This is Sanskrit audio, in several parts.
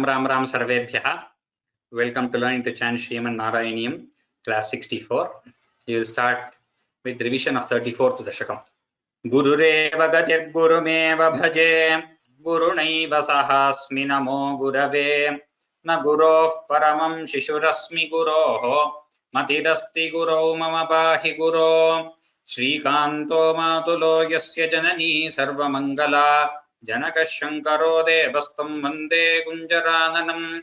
Ram Ram Sarvebhyaha. Welcome to learning to chant Sriman Narayaniyam, class 64. We will start with revision of 34th Dashakam. Gurureva gatir gurumeva bhaje, gurunaiva sahasmi namo gurave, na guroh paramam shishurasmi guroho, matirasti gurau mama pahi guro, Shrikanto matulo yasya janani sarvamangala, Janaka Shankaro Devastam Vande Gunjarananam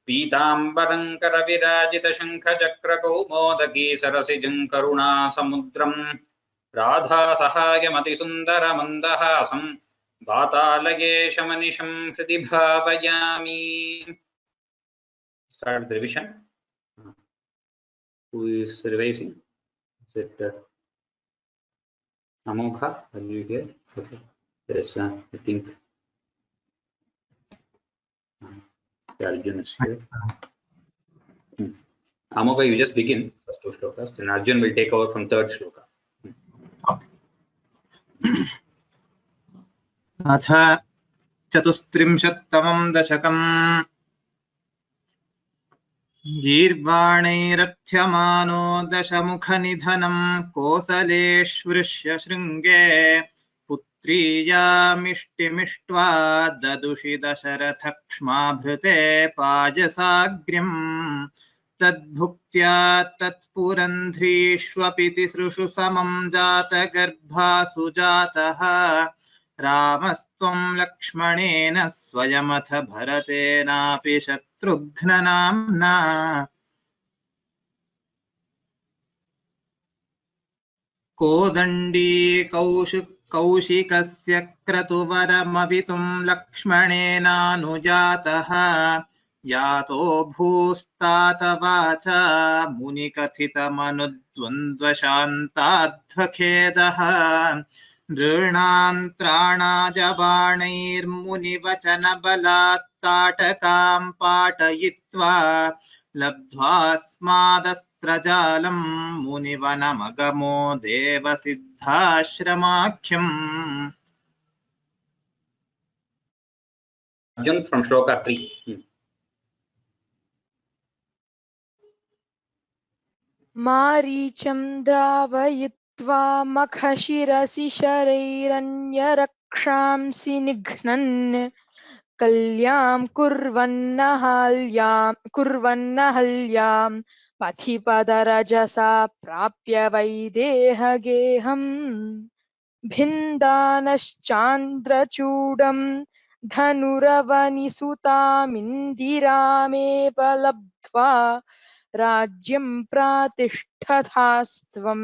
Pitambaram Karavirajita Shankha Chakra Kaumodaki Sarasijam Karuna Samudram Radha Sahaya Mati Sundara Mandahasam Vatalage Shamanisham Hridi Bhavayami. Start the revision. Who is revising? Is it Amokha? Are you here? Okay. Yes, I think Arjun is here. Amokha, you just begin first two shlokas, then Arjun will take over from third shloka. अथ चतुस्त्रिंशत्तमं दशकम् गीर्वाणैरर्थ्यमानो दशमुखनिधनं कोसलेष्वृष्य शृङ्गे पुत्रीयामिष्टिमिष्ट्वा ददुषि दशरथक्ष्माभृते पायसाग्र्यम् तद्भुक्त्या तत्पुरन्ध्रीष्वपि तिसृषु समं जातगर्भासु जातः रामस्त्वं लक्ष्मणेन स्वयमथ भरतेनापि शत्रुघ्ननाम्ना कोदण्डी कौशिकस्य क्रतुवरमवितुं लक्ष्मणेनानुजातः यातो भूस्तातवाचा मुनिकथितमनुद्वन्द्वशान्ताध्वखेदः नृणान्त्राणाजबाणैर्मुनिवचनबलात्ताटकां पाटयित्वा लब्ध्वास्मादस्त्रजालं मुनिवनमगमो देवसिद्धाश्रमाख्यम्. Arjun from shloka 3. Maricam dravayitva makhashirasi sharairanyarakşamsi nighnan kalyam kurvannahalyam pathipadarajasa prapya vaidehageham bhindanashchandrachudam dhanuravanisutamindirameva labdhva राज्यं प्रातिष्ठथास्त्वं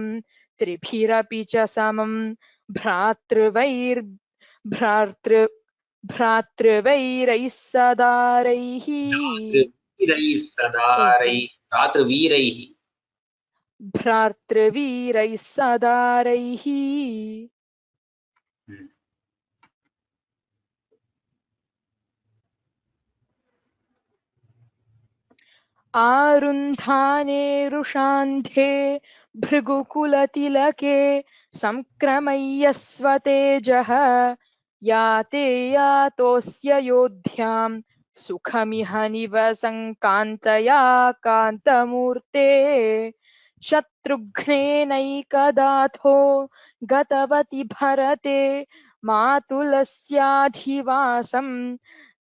त्रिभिरपि च समं भ्रातृवैरैः सदारैः भ्रातृवीरैः सदारैः आरुन्धाने रुषान्धे भृगुकुलतिलके संक्रमय्यस्वतेजः याते यातोऽस्य योध्यां सुखमिह निवसङ्कान्तया कान्तमूर्ते शत्रुघ्नेनैकदाथो गतवति भरते मातुलस्याधिवासम्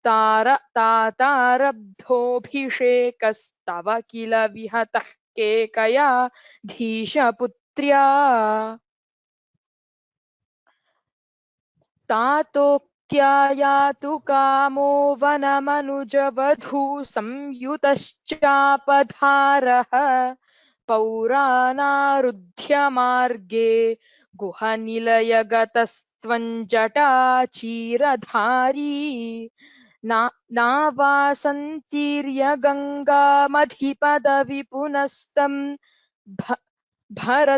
तातारब्धोऽभिषेकस्तव किल विहतः केकया धीशपुत्र्या तातोक्त्या यातु कामो वनमनुजवधू संयुतश्चापधारः पौरानारुध्य मार्गे गुहनिलयगतस्त्वञ्जटाचीरधारी नावासन्तीर्य गङ्गामधिपदविपुनस्तं भरद्वाजमारात्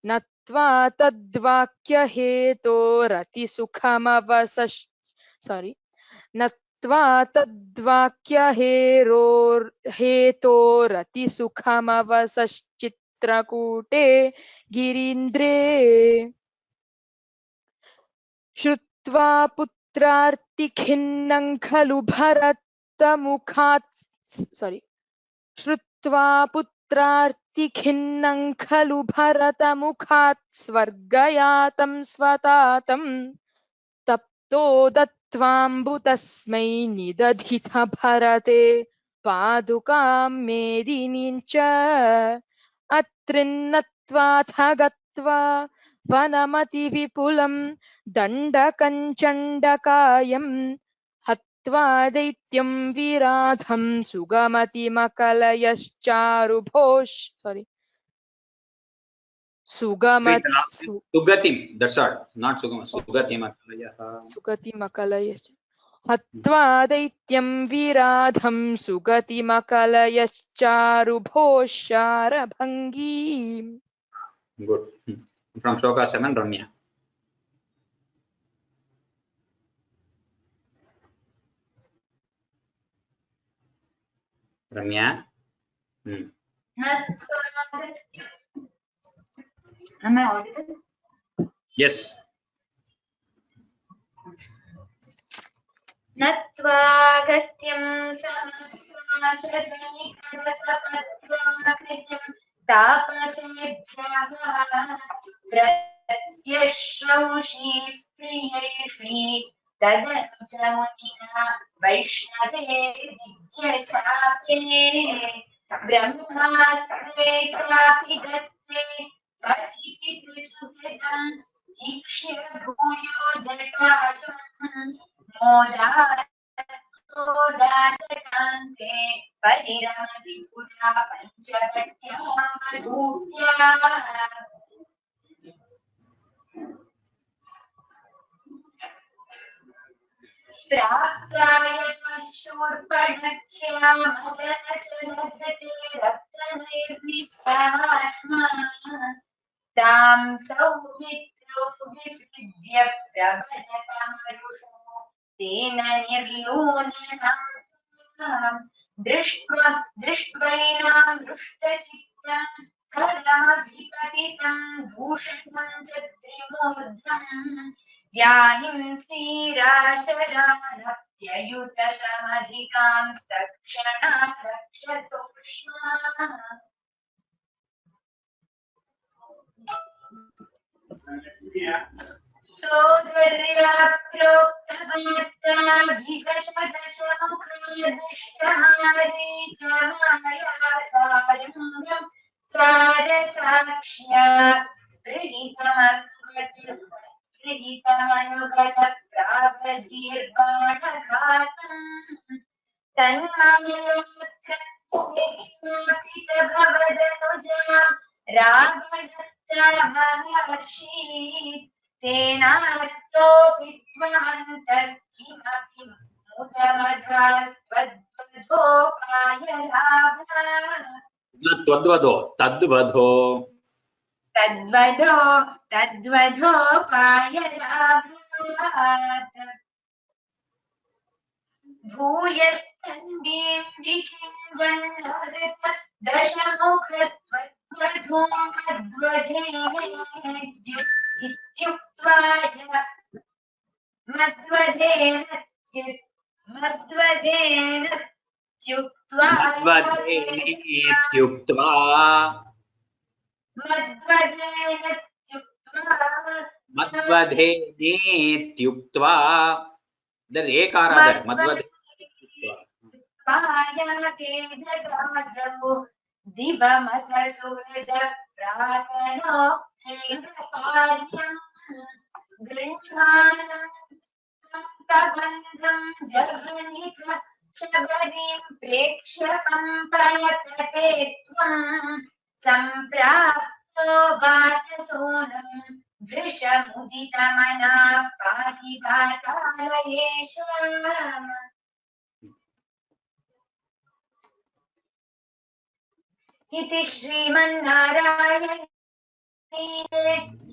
नत्वा तद्वाक्यहेतोरतिसुखमवसश्चित्रकूटे गिरीन्द्रे श्रुत्वा पुत्रार्तिखिन्नं खलु भरतमुखात् श्रुत्वा पुत्रार्तिखिन्नं खलु भरतमुखात् स्वर्गयातं स्वतातं तप्तो दत्त्वाम्बुतस्मै निदधिथ भरते पादुकां मेदिनीं च अत्रिन्नत्वाथ गत्वा वनमतिविपुलं दण्डकञ्चण्डकायं हत्वा दैत्यं विराधं सुगमतिमकलयश्चारुभोष Sugatim. That's all. Not Sugama. Sugatim. सुगतिमकलयश्च हत्वा दैत्यं विराधं सुगतिमकलयश्चारुभोषारभङ्गीम्. Good. From Shloka 7, Ramya. Ramya. Am I audible? Yes. नत्वागस्त्यं समस्वाशरणिकरसपत्वाकृतिं तापसेभ्यः प्रत्यश्रौषि प्रियैषि तदनुचमुनिना वैष्णवे दिव्यचापे ब्रह्मास्त्रे चापि दत्ते पथिति सुहृदं ईक्ष्य भूयो जटायुं मोदातकान्ते परिरमसि पुरा पञ्चकट्यां वधूट्या प्राप्ताय शूर्पणख्या मदनचलधृते रक्तनैर्निस्तात्मा तां सौमित्रो विसृज्य प्रबलतमरुषो तेन निर्लूननां दृष्ट्वैनां दृष्टचित्तं फलमभिपतितं दूषणं च त्रिमूर्धम् व्याहिंसीराशरानप्ययुतसमधिकां सक्षणा रक्षतोष्णा सोदर्या प्रोक्तवार्ताभिकषदशमुखदृष्टमारीचमायासारम्भं सारसाक्ष्या स्पृहितमनुगतप्रावधीर्बाणघातम् तन्मायोत्कृष्टभवदनुजा रावणस्तमहर्षि तेनार्तोऽपि त्वमन्तः किमपि मुदमधास्त्वद्वधोपायलाभः Tadvado. तद्वधोपायलाभात् भूयस्तन्दीं विचिन्वन्नहृत दशमुखस्त्वद्वधूं मद्वधेनेत्युक्त्वा Madvadhenetyuktva. There's ekara there. Madvadhenetyuktva. पायाते जटादौ दिवमसुहृद प्रातनो कार्यम् गृह्णानं सप्तबन्धं जगनिथ शबरीं प्रेक्ष्य पम्पयतटे त्वं सम्प्राप्तो वाचसोनं वृषमुदितमनाः पाहि वातालयेश इति श्रीमन्नारायणीये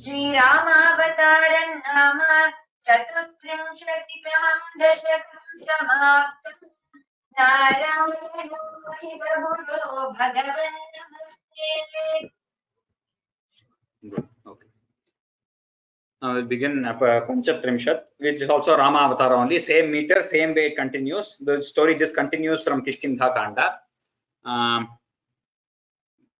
श्रीरामावतारं नाम चतुस्त्रिंशतितमं दशकं समाप्तम् नारायणो हि बहुलो भगवन् नमस्ते। Good. Okay. Now we'll begin Panchatrimshat, which is also Rama Avatar only. Same meter, same way it continues. The story just continues from Kishkindha Kanda.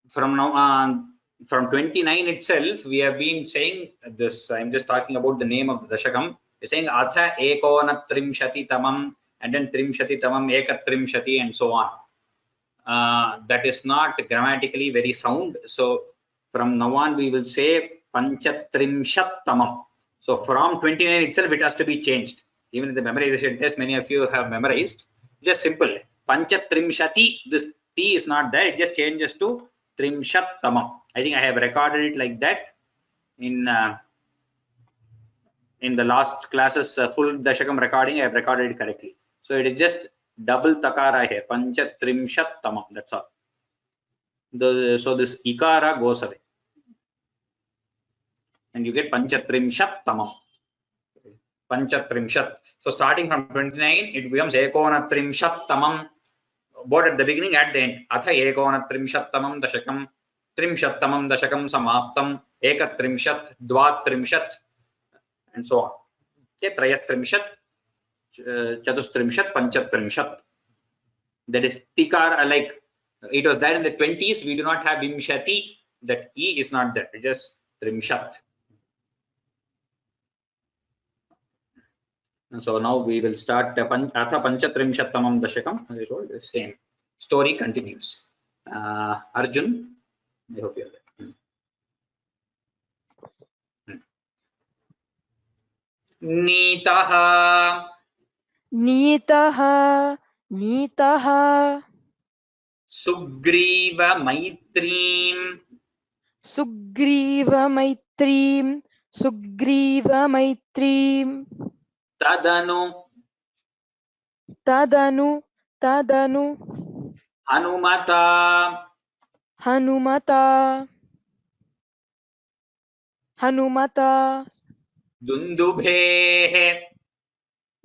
From now on, from 29 itself, we have been saying this. I'm just talking about the name of the Dashakam. We're saying Atha Ekonatrimshati Tamam, and then Trimshati Tamam, Ekatrimshati, and so on. That is not grammatically very sound. So from now on, we will say Panchatrimshat Tamam. So from 29 itself, it has to be changed. Even in the memorization test, many of you have memorized. Just simple. Panchatrimshati, this T is not there. It just changes to Trimshat Tamam. I think I have recorded it like that in the last classes full Dashakam recording. I have recorded it correctly. So it is just double takara here. Panchatrimshat Tamam. That's all. So this ikara goes away, and you get Panchatrimshat Tamam. Panchatrimshat. So starting from 29, it becomes Ekonatrimshat Tamam. Both at the beginning, at the end. Atha Ekonatrimshat Tamam Dashakam, Trimshat Tamam Dashakam Samaptam, Ekatrimshat, Dvatrimshat, and so on. Okay, Trayastrimshat, Chatustrimshat, Panchatrimshat. That is Tikar, like it was there in the 20s. We do not have Vimshati. That E is not there. It is just Trimshat. And so now we will start Atha Panchatrimshat Tamam Dashakam. As I told, the same story continues. Arjun, I hope you are there. Nitaha. Nitaha, Nitaha, Sugriva Maitrim. Sugriva Maitrim, Sugriva Maitrim, Tadanu. Tadanu, Tadanu, Hanumata. Hanumata, Hanumata, Dundubhe.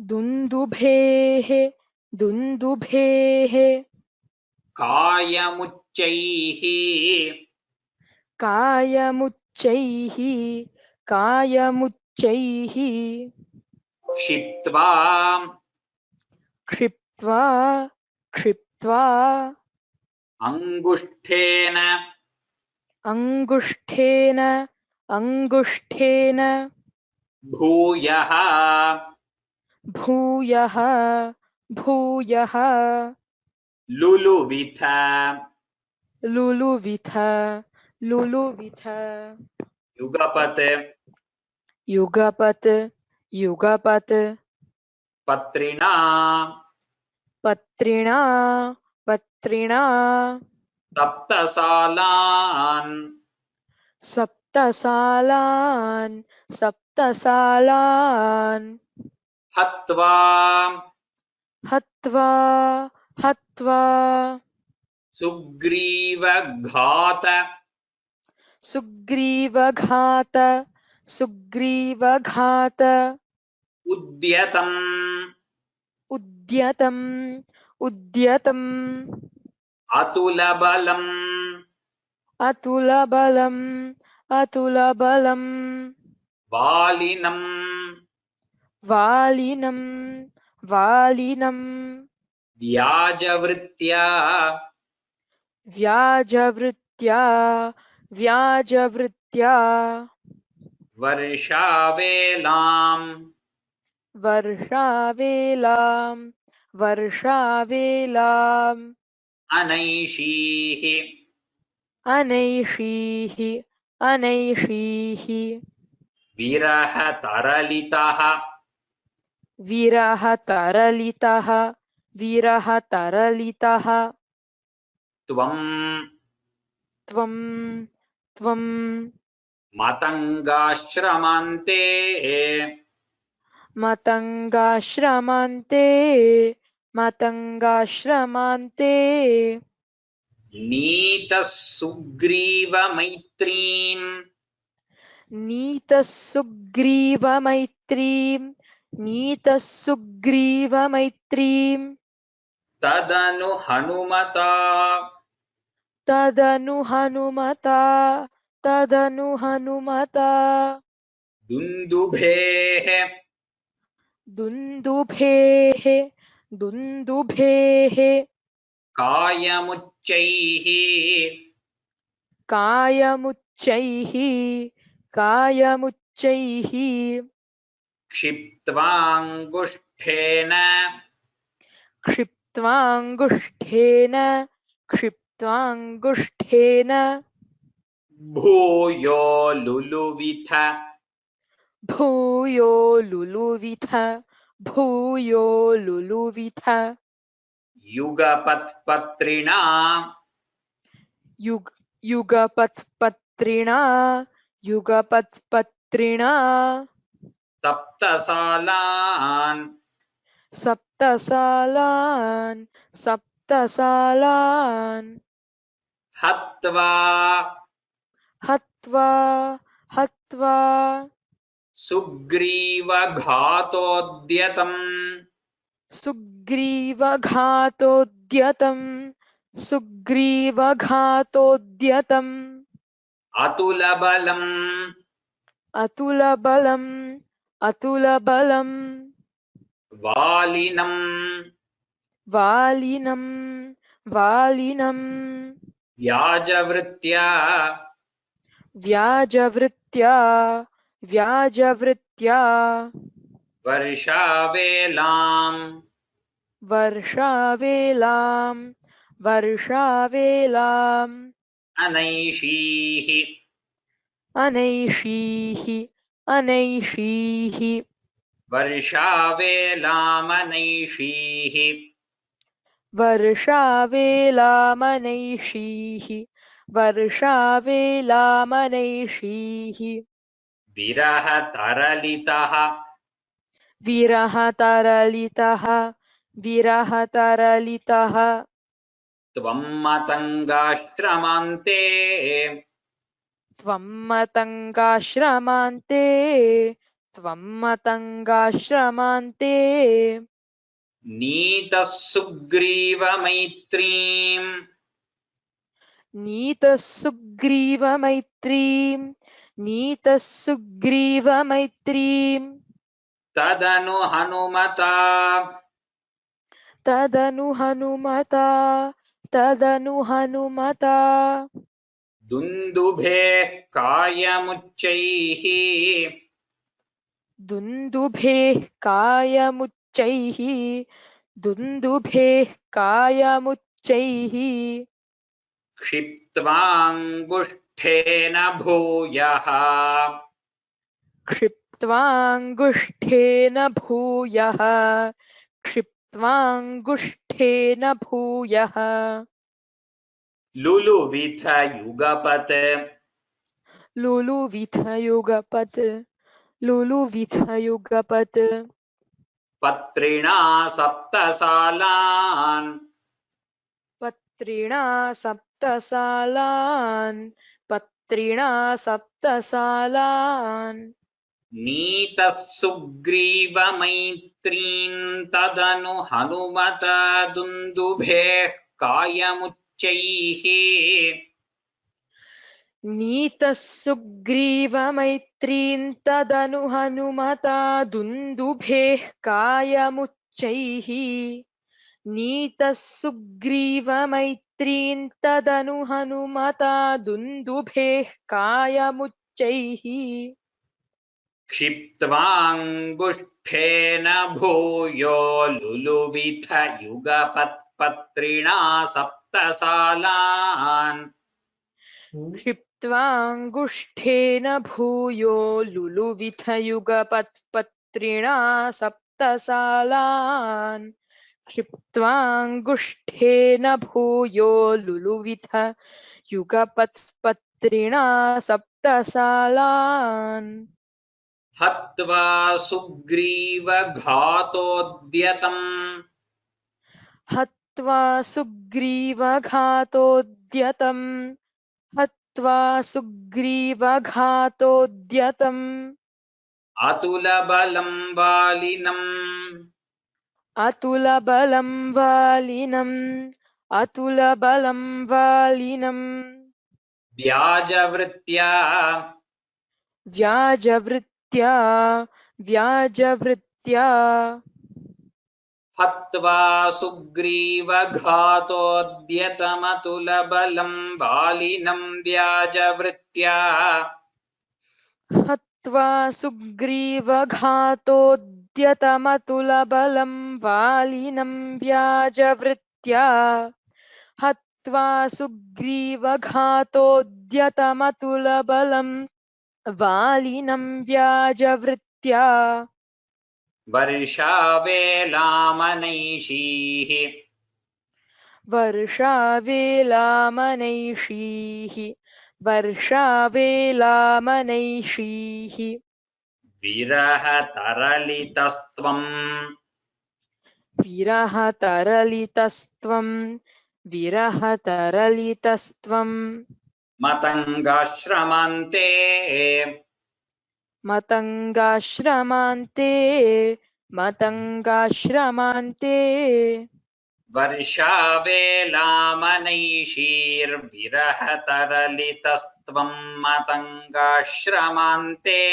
Dundubhehe, Dundubhehe, Kayamuchaihi. Kayamuchaihi, Kayamuchaihi, Kshitva. Kriptva, Kriptva, Angusthena. Angusthena, Angusthena, Bhuyaha. Bhuyaha, Bhuyaha, Luluvitha. Luluvitha, Luluvitha, Yugapate. Yugapat, Yugapat, Patrina. Patrina, Patrina, Saptasalan. Saptasalan, Saptasalan, Hatva. Hatva, Hatva, Sugriva Ghata. Sugriva Ghata, Sugriva Ghata, Udyatam. Udyatam, Udyatam, Atulabalam. Atulabalam, Atulabalam, Valinam. Valinam, Valinam, Vyajavritya. Vyajavritya, Vyajavritya, Varshavelam. Varshavelam, Varshavelam, Anaishihi. Anaishihi, Anaishihi, Viraha Taralitaha. Viraha Taralitaha, Viraha Taralitaha, Tvam. Tvam, Tvam, Matangashramante. Matangashramante, Matangashramante, Nita Sugriva Maitrim. Nita Sugriva Maitrim, Nita Sugriva Maitrim, Tadanu Hanumata. Tadanu Hanumata, Tadanu Hanumata, दुन्दुभेः दुन्दुभेः दुन्दुभेः कायमुच्चैः कायमुच्चैः कायमुच्चैः क्षिप्त्वाङ्गुष्ठेन क्षिप्त्वाङ्गुष्ठेन क्षिप्त्वाङ्गुष्ठेन भूयो लुलुविथ भूयो लुलुविथ भूयो लुलुविथ युगपत्पत्रिणा युगपत्पत्रिणा युगपत्पत्रिणा सप्तसालान् सप्तसालान् सप्तसालान् हत्वा हत्वा हत्वा सुग्रीवघातोद्यतम् सुग्रीवघातोद्यतम् सुग्रीवघातोद्यतम् अतुलबलम् अतुलबलम् अतुलबलम् वालिनम् वालिनम् वालिनम् व्याजवृत्या व्याजवृत्त्या व्याजवृत्त्या वर्षावेलाम् वर्षावेलाम् वर्षावेलाम् अनैषीः अनैषीः अनैषीः वर्षावेलामनैषीः वर्षावेलामनैषीः वर्षावेलामनैषीः विरहतरलितः विरहतरलितः विरहतरलितः त्वं मतङ्गाश्रमान्ते त्वं मतङ्गाश्रमान्ते त्वं मतङ्गाश्रमान्ते नीतः सुग्रीवमैत्रीम् नीतः सुग्रीवमैत्रीम् नीतः सुग्रीवमैत्रीम् तदनु हनुमता तदनु हनुमता तदनु हनुमता दुन्दुभेः कायमुच्चैः दुन्दुभेः कायमुच्चैः दुन्दुभेः कायमुच्चैः क्षिप्त्वाङ्गुष्ठेन भूयः क्षिप्त्वाङ्गुष्ठेन भूयः क्षिप्त्वाङ्गुष्ठेन भूयः लुलुविथ युगपत् लुलुविथ युगपत् लुलुविथ युगपत् पत्रिणा सप्तसालान् पत्रिणा सप्तसालान् पत्रिणा सप्तसालान् नीतः सुग्रीवमैत्रीन् तदनु हनुमता दुन्दुभेः कायमुच्चैः नीतः सुग्रीवमैत्रीन् तदनु हनुमता दुन्दुभेः कायमुच्चैः नीतः सुग्रीवमैत्रीन् तदनु हनुमता दुन्दुभेः कायमुच्चैः क्षिप्त्वाङ्गुष्ठेन भूयो लुलुविथ युगपत्पत्रिणा सप्तसालान् क्षिप्त्वाङ्गुष्ठेन भूयो लुलुविथ युगपत्पत्रिणा सप्तसालान् क्षिप्त्वाङ्गुष्ठेन भूयो लुलुविथ युगपत्पत्रिणा सप्तसालान् हत्वा सुग्रीवघातोद्यतम् हत्वा सुग्रीवघातोद्यतम् हत्वा सुग्रीवघातोद्यतम् अतुलबलं वालिनम् अतुलबलं वालिनम् अतुलबलं वालिनम् व्याजवृत्या व्याजवृत्त्या व्याजवृत्त्या हत्वा सुग्रीवघातोद्यतमतुलबलं बालिनं व्याजवृत्त्या हत्वा सुग्रीवघातोद्यतमतुलबलं वालिनं व्याजवृत्त्या हत्वा सुग्रीवघातोद्यतमतुलबलं वालिनं व्याजवृत्त्या वर्षावेलामनैषीः वर्षावेलामनैषीः वर्षावेलामनैषीः विरहतरलितस्त्वम् विरहतरलितस्त्वं विरहतरलितस्त्वं मतङ्गाश्रमन्ते मतङ्गाश्रमान्ते मतङ्गाश्रमान्ते वर्षावेलामनैषीर्विरहतरलितस्त्वं मतङ्गाश्रमन्ते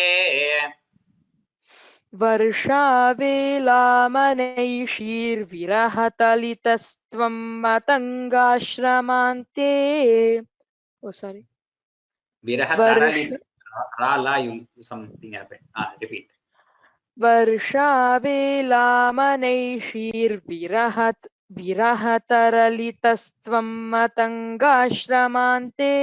वर्षावेलामनैषीर्विरहतलितस्त्वं मतङ्गाश्रमान्ते oh sorry विरहतरलित Rala, you something happened. Repeat. वर्षावेलामनैषीर्विरहतरलितस्त्वं मतङ्गाश्रमान्ते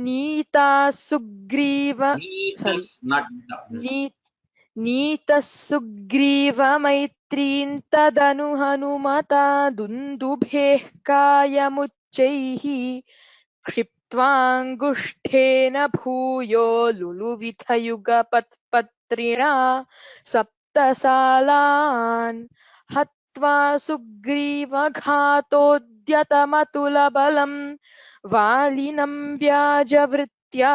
Neeta Sugriva Neatus, not नीतः सुग्रीवमैत्रीं तदनु हनुमता दुन्दुभेः कायमुच्चैः क्षिप्त्वाङ्गुष्ठेन भूयो लुलुविथयुगपत्पत्रिणा सप्तसालान् हत्वा सुग्रीवघातोद्यतमतुलबलं वालिनं व्याजवृत्त्या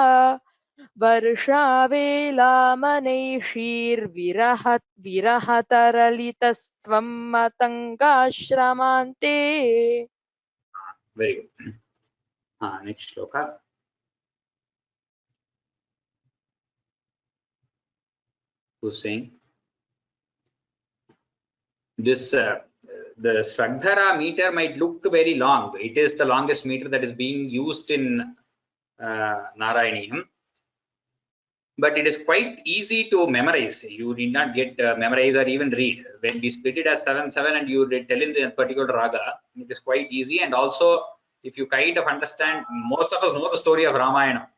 विरहतरलितस्त्वं मतङ्गाश्रमान्ते very good. Next shloka. Who's saying this? The Sragdhara meter might look very long. It is the longest meter that is being used in Narayaniyam. But it is quite easy to memorize. You need not get memorize or even read. When we split it as 7/7 and you tell in the particular raga, it is quite easy. And also, if you kind of understand, most of us know the story of Ramayana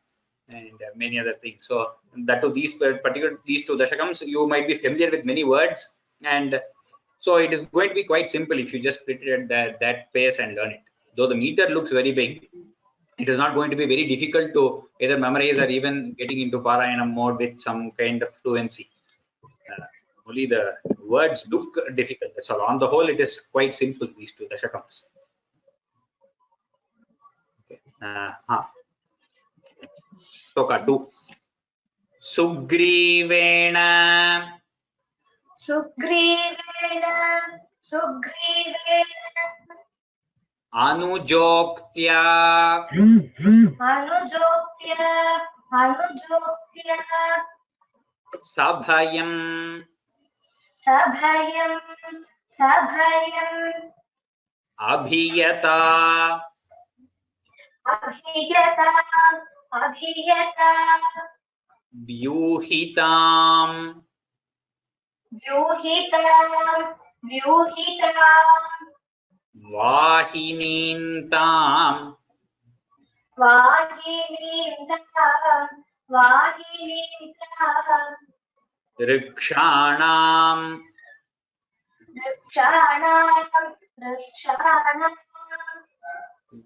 and many other things. So that to these two dashakams, you might be familiar with many words, and so it is going to be quite simple if you just split it at that pace and learn it. Though the meter looks very big, it is not going to be very difficult to either memorize or even getting into Parayana mode with some kind of fluency. Only the words look difficult. That's all. On the whole, it is quite simple, these two dashakams. Okay. Shloka 2. Sugrivena Anujoktya Sabhayam Abhiyata Vyuhitam Vahinintam Rikshanam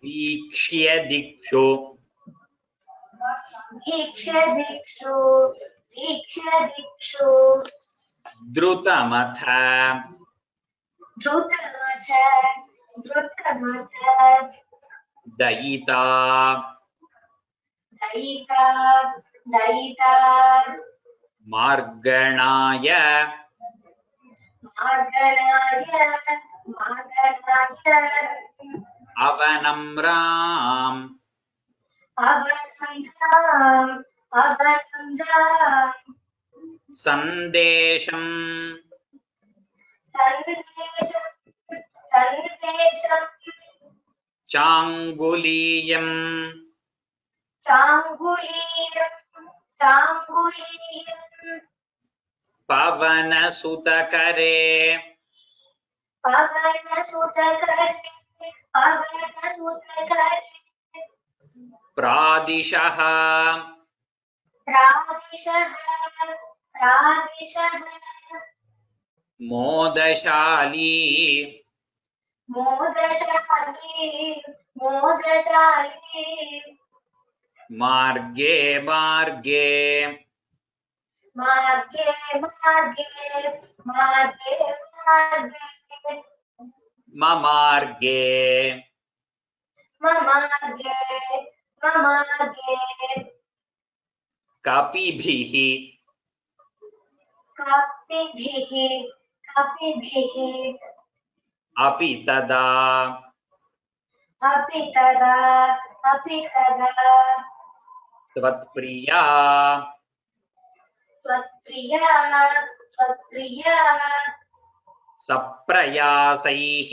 Vikshya Dikshu Drutamata Dayita Marganaya Avanamram अवनन्द्राम् अवनन्द्राम् सन्देशम् सन्देशम् सन्देशम् चाङ्गुलीयम् चाङ्गुलीयम् चाङ्गुलीयम् पवनसुतकरे पवनसुतकरे पवनसुतकरे प्रादिशः प्रादिशः प्रादिशः मोदशाली मोदशाली मोदशाली मार्गे मार्गे मार्गे मार्गे मार्गे मार्गे ममार्गे ममार्गे ममार्गे कपिभिः कपिभिः कपिभिः अपि तदा अपि तदा त्वत्प्रिया त्वत्प्रिया त्वत्प्रिया सप्रयासैः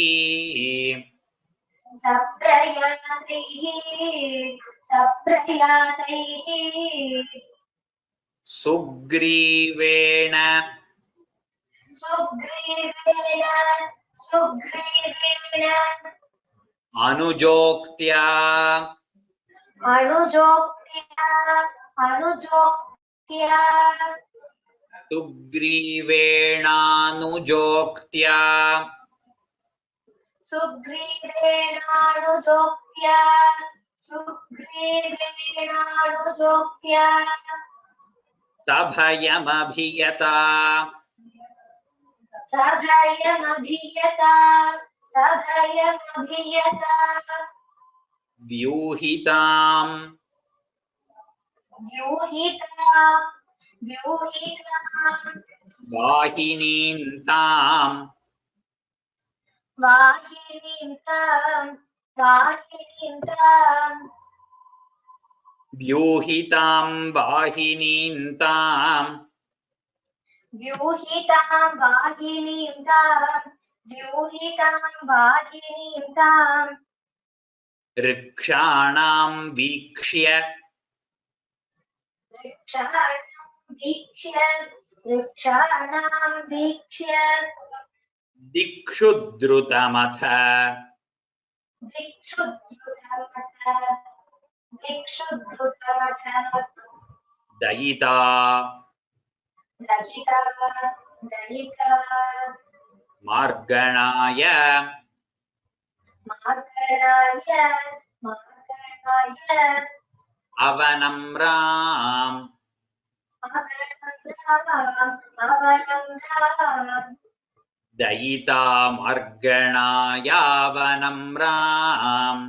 सप्रयासैः सप्रयासैः सुग्रीवेण सुग्रीवेण सुग्रीवेण अनुजोक्त्या अनुजोक्त्या अनुजोक्त्या सुग्रीवेणानुजोक्त्या सुग्रीवेणानुजोक्त्या सुग्रीवेणानुजोक्त्या सभयमभियता सभयमभियता सभयमभियता व्यूहिताम् व्यूहिता व्यूहिता वाहिनीन्ताम् वाहिनीताम् वाहिनीताम् व्यूहिताम् वाहिनीन्ताम् व्यूहिताम् वाहिनीताम् व्यूहिताम् वाहिनीताम् ऋक्षाणाम् वीक्ष्य वृक्षाणां वीक्ष्य दिक्षु द्रुतमथ दिक्षु द्रुतमथ दयिता दयिता दयिता मार्गणाय मार्गणाय मार्गणाय अवनम्राम् अवनम्राम् दयिता मार्गणायावनम्राम्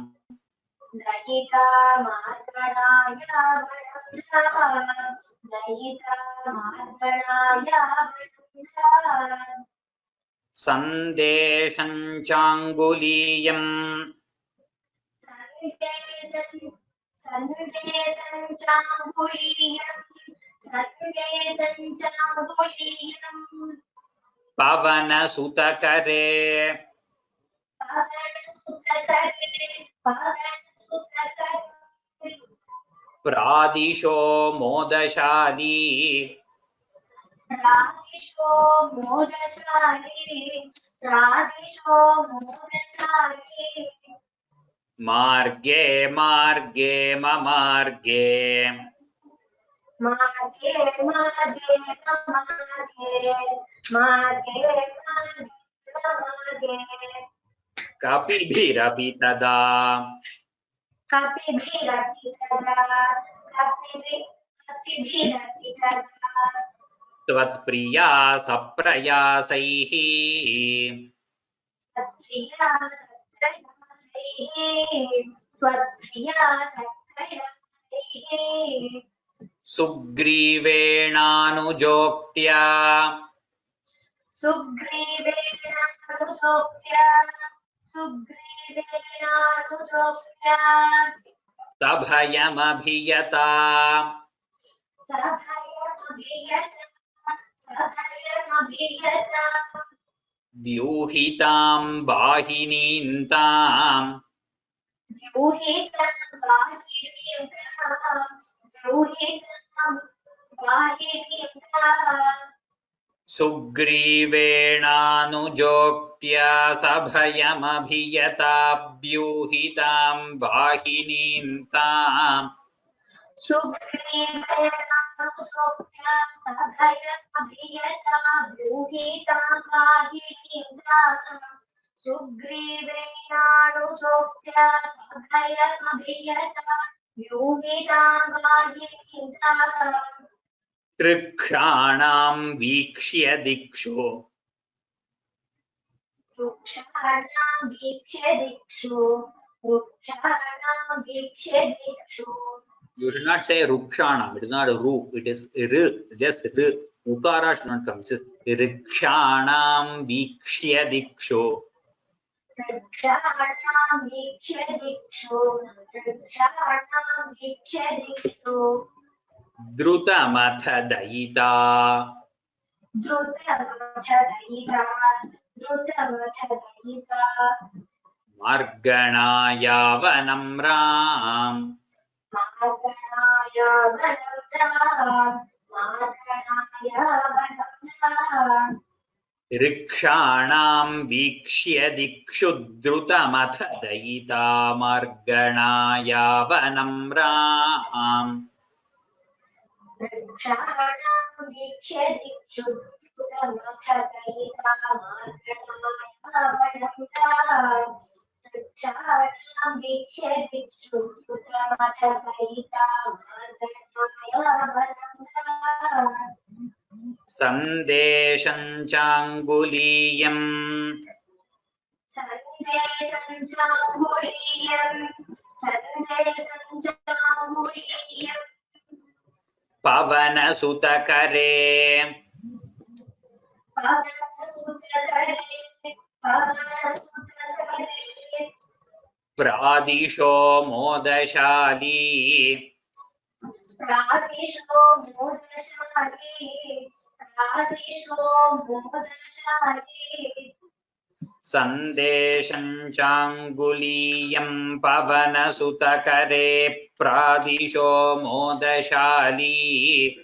दयिता मार्गणाय अवनम्राम् दयिता मार्गणाय अवनम्राम् सन्देशं चाङ्गुलीयम् सन्देशं चाङ्गुलीयम् सन्देशं चाङ्गुलीयम् पवनसुतकरे पवनसुतकरे पवनसुतकरे प्रादिशो मोदशाली राधिशो मोदशाली राधिशो मोदशाली मार्गे मार्गे ममार्गे मार्गे मार्गे मार्गे मार्गे मार्गे कपिभिरपि तदा कपिभिरपि तदा कपिभिरपि तदा त्वत्प्रिया सप्रयासैः त्वत्प्रिया सत्रयासैः त्वत्प्रिया सत्रयासैः सुग्रीवेणानुजोक्त्या सुग्रीवेणानुजोक्त्या सुग्रीवेणानुजोक्त्या सभयमभियता व्यूहितां वाहिनीं ताम् सुग्रीवेणानुजोक्त्या सभयमभियता व्यूहितां वाहिनीं ताम् ऋक्षाणां वीक्ष्य दिक्षु You should not say rukshanam. It is not a ru. It is just r. Ukara should not come. It is rikshanam vikshya dikshu. Drutamath dayita. Marganaya ram. Rikshanam vikshya dikshu drutamath dayita marganaya vanam ram. Sandesham changuliyam Pavana sutakare Pradisho modashali Sandesham changuliyam pavana sutakare pradisho modashali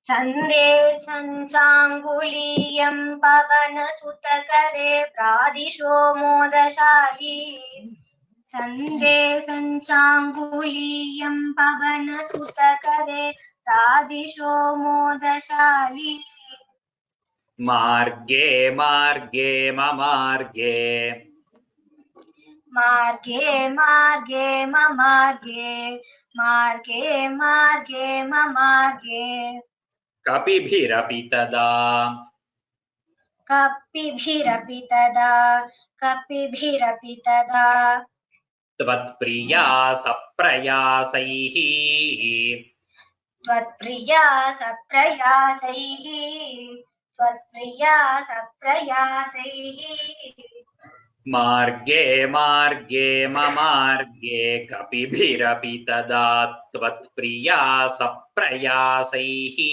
Sandeshanchanguliyam pavana sutakare pradisho modashali Sandeshanchanguliyam pavana sutakare pradisho modashali Marge marge mamarge Marge marge mamarge Marge marge mamarge Kapibhirapi tada Kapibhirapi tada Tvatpriya saprayasaihi Tvatpriya saprayasaihi Marge marge mamarge kapibhirapi tada tvatpriya saprayasaihi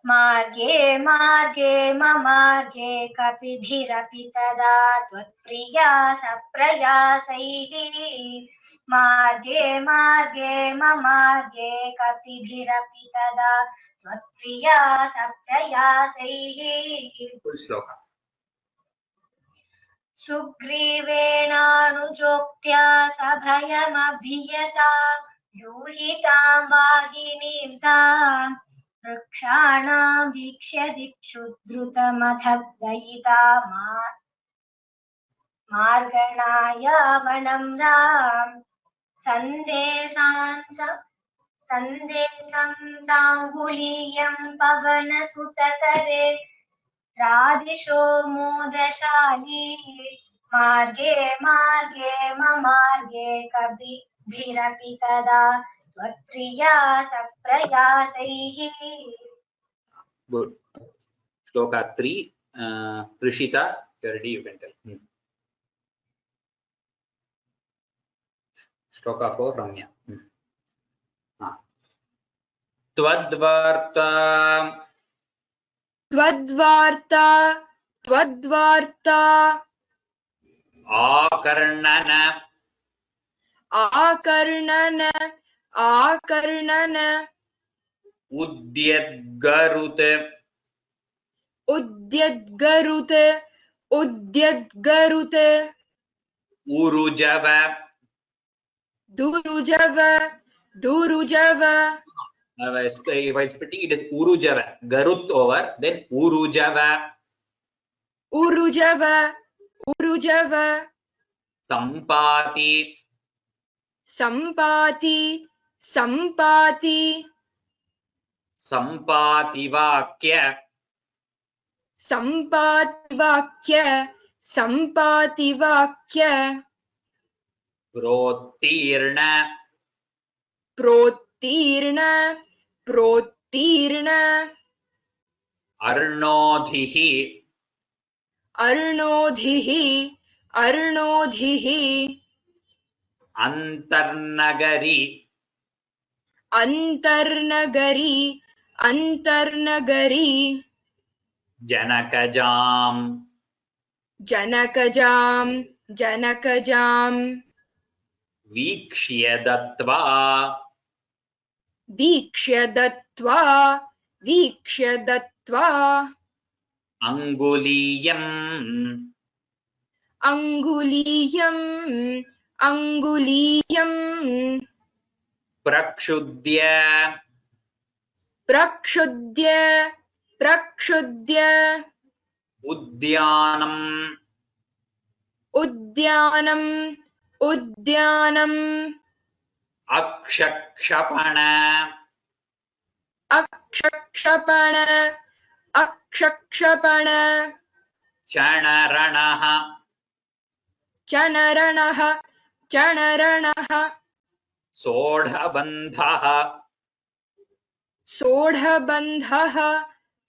Marge marge mamarge kapibhirapi tada Tvatpriya saprayasaihi Marge marge mamarge kapibhirapi tada Tvatpriya saprayasaihi Full sloka. सुग्रीवेणानुजोक्त्या सभयमभियता यूहितां वाहिनीं ताम् वृक्षाणां वीक्ष्य दिक्षु द्रुतमथ दयिता मार्गणाय वनं राम सन्देशं चाङ्गुलीयं पवनसुतकरे राधिशो मोदशाली मार्गे मार्गे ममार्गे कपिभिरपि तदा त्वत्प्रिया सप्रयासैः. Good. Shloka 3. Prishita, you're ready, you can tell. Shloka 4, Ramya. Twadvarta त्वद्वार्ता त्वद्वार्ता Akarnana आकर्णन आकर्णन Udyadgarut उद्यद्गरुत उद्यद्गरुत Urujava. दुरुजव दुरुजव While splitting, it is Urujava. Garut over, then Urujava. उरुजव उरुजव Sampati Sampati Sampati Sampativakya सम्पातिवाक्य सम्पातिवाक्य Prottirna प्रोत्तीर्ण प्रोत्तीर्ण Arnodhihi अर्णोधिः अर्णोधिः Antarnagari अन्तर्नगरी अन्तर्नगरी Janakajam जनकजां जनकजां Vikshya Dattva वीक्ष्य दत्त्वा वीक्ष्य दत्त्वा Anguliyam अङ्गुलीयम् अङ्गुलीयम् Prakshudya प्रक्षुद्य प्रक्षुद्य Udyanam उद्यानम् उद्यानम् Akshakshapana अक्षक्षपण अक्षक्षपण Chanaranaha चनरणः चनरणः Sodhabandhaha सोढबन्धः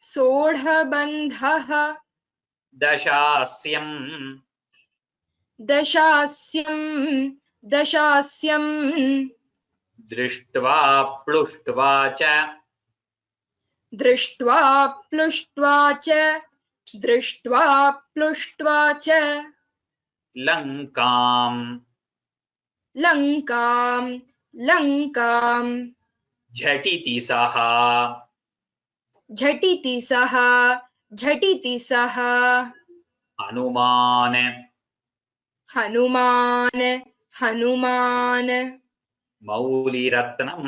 सोढबन्धः Dashasyam दशास्यं दशास्यं Drishtva Plushtva cha दृष्ट्वा प्लुष्ट्वा च दृष्ट्वा प्लुष्ट्वा च Lankam लङ्कां लङ्कां Jhatiti saha झटिति सः झटिति सः Hanuman Hanuman Hanuman Mauliratnam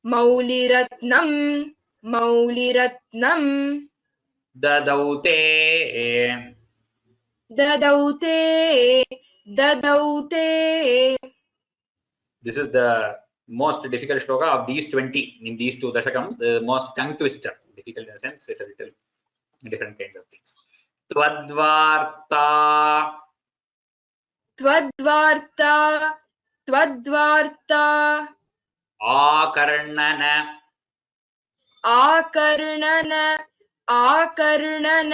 मौलिरत्नं मौलिरत्नं Dadaute ददौते ददौते. This is the most difficult shloka of these 20 in these two dashakams, the most tongue twister. Difficult in a sense, it's a little different kind of things. Twadvarta त्वद्वार्ता त्वद्वार्ता Akarnana आकर्णन आकर्णन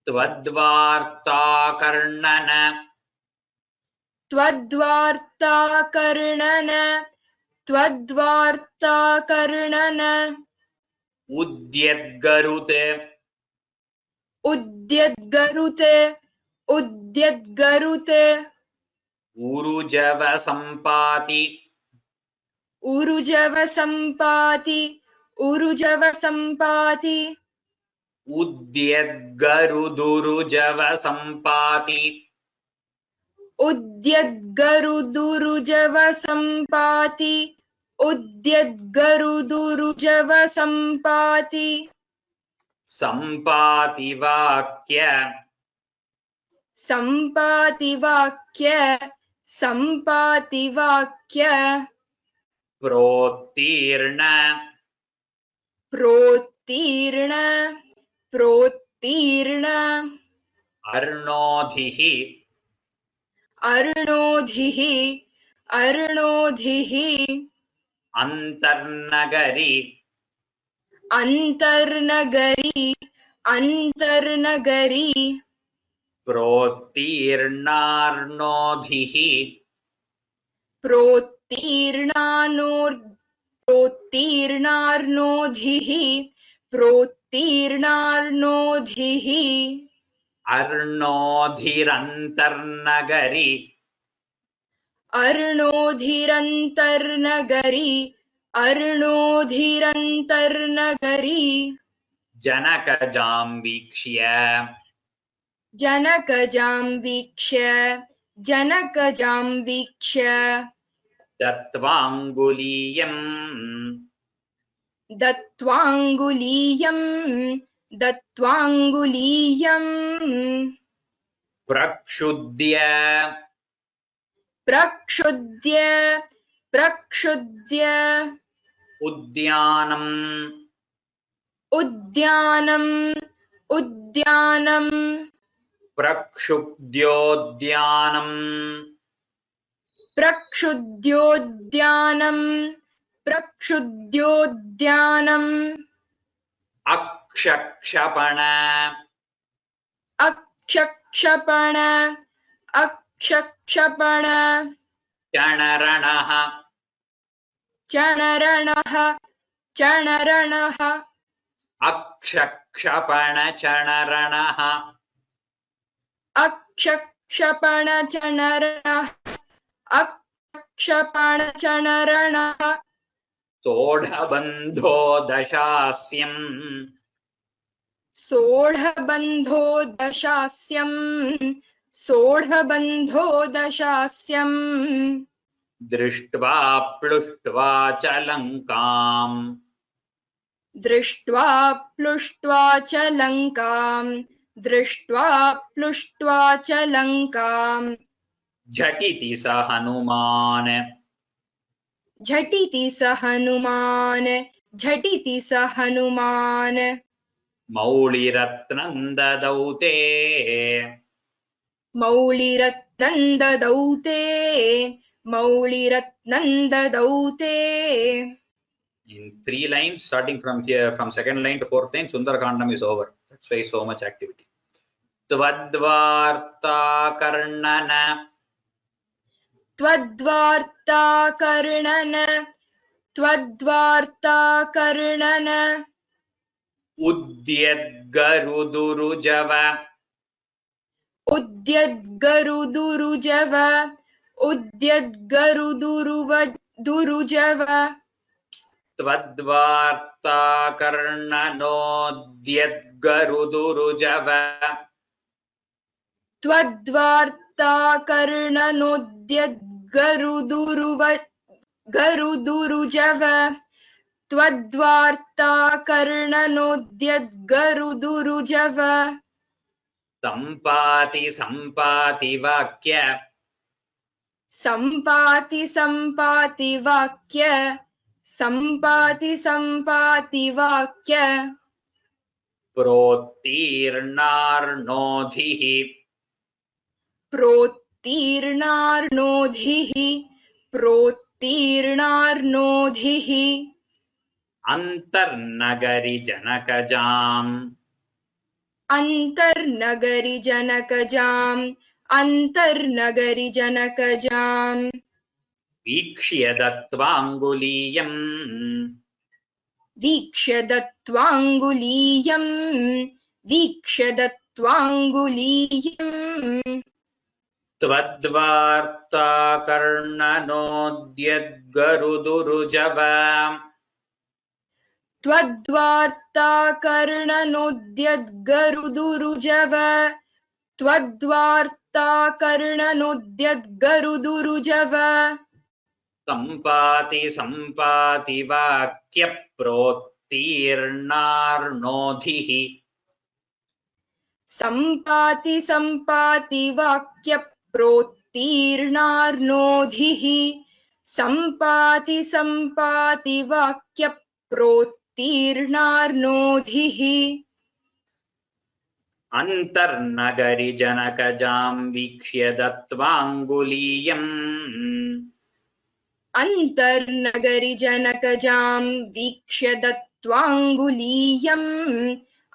Twadvartakarnana त्वद्वार्ताकर्णन त्वद्वार्ताकर्णन Udyadgarute उद्यद्गरुते उद्यद्गरुते Urujava Sampati उरुजव Sampati उरुजव Sampati Udyadgarudurujava Sampati उद्यद्गरुदुरुजव Sampati उद्यद्गरुदुरुजव Sampati Sampativakya सम्पातिवाक्य सम्पातिवाक्य Prottirna प्रोत्तीर्ण प्रोत्तीर्ण Arnodhihi अर्णोधिः अर्णोधिः Antarnagari अन्तर्नगरी अन्तर्नगरी Prottirnarnodhihi प्रोत्तीर्णार्णोधिः प्रोत्तीर्णार्णोधिः अर्णोधिरन्तर्नगरी अर्णोधिरन्तर्नगरी अर्णोधिरन्तर्नगरी जनकजां वीक्ष्य जनकजां वीक्ष्य दत्वाङ्गुलीयम् दत्वाङ्गुलीयम् प्रक्षुद्य प्रक्षुद्य उद्यानम् उद्यानम् प्रक्षुद्योद्यानम् अक्षक्षपण अक्षक्षपण चणरणः चणरणः अक्षक्षपणचणरणः अक्षक्षपणचणरणः सोढबन्धो दशास्यम् सोढबन्धो दशास्यम् दृष्ट्वा प्लुष्ट्वा च लङ्काम् दृष्ट्वा प्लुष्ट्वा च लङ्काम् झटिति स हनुमान् झटिति स हनुमान् मौलिरत्नं ददौ ते मौलिरत्नं ददौ ते in 3 lines starting from here, from second line to fourth line, Sundarakandam is over. That's why so much activity. Tvadvartakarnana उद्यद्गरुदुरुजव त्वद्वार्ताकर्णनोद्यद्गरुदुरुजव त्वद्वार्ताकर्णनोद्यद्गरुदुरुजव Sampati Sampati वाक्य प्रोत्तीर्णार्णोधिः अन्तर्नगरि जनकजाम् वीक्ष्य दत्वाङ्गुलीयम् त्वद्वार्ताकर्णनोद्यद्गरुदुरुजव सम्पाति सम्पाति वाक्य प्रोत्तीर्णार्णोधिः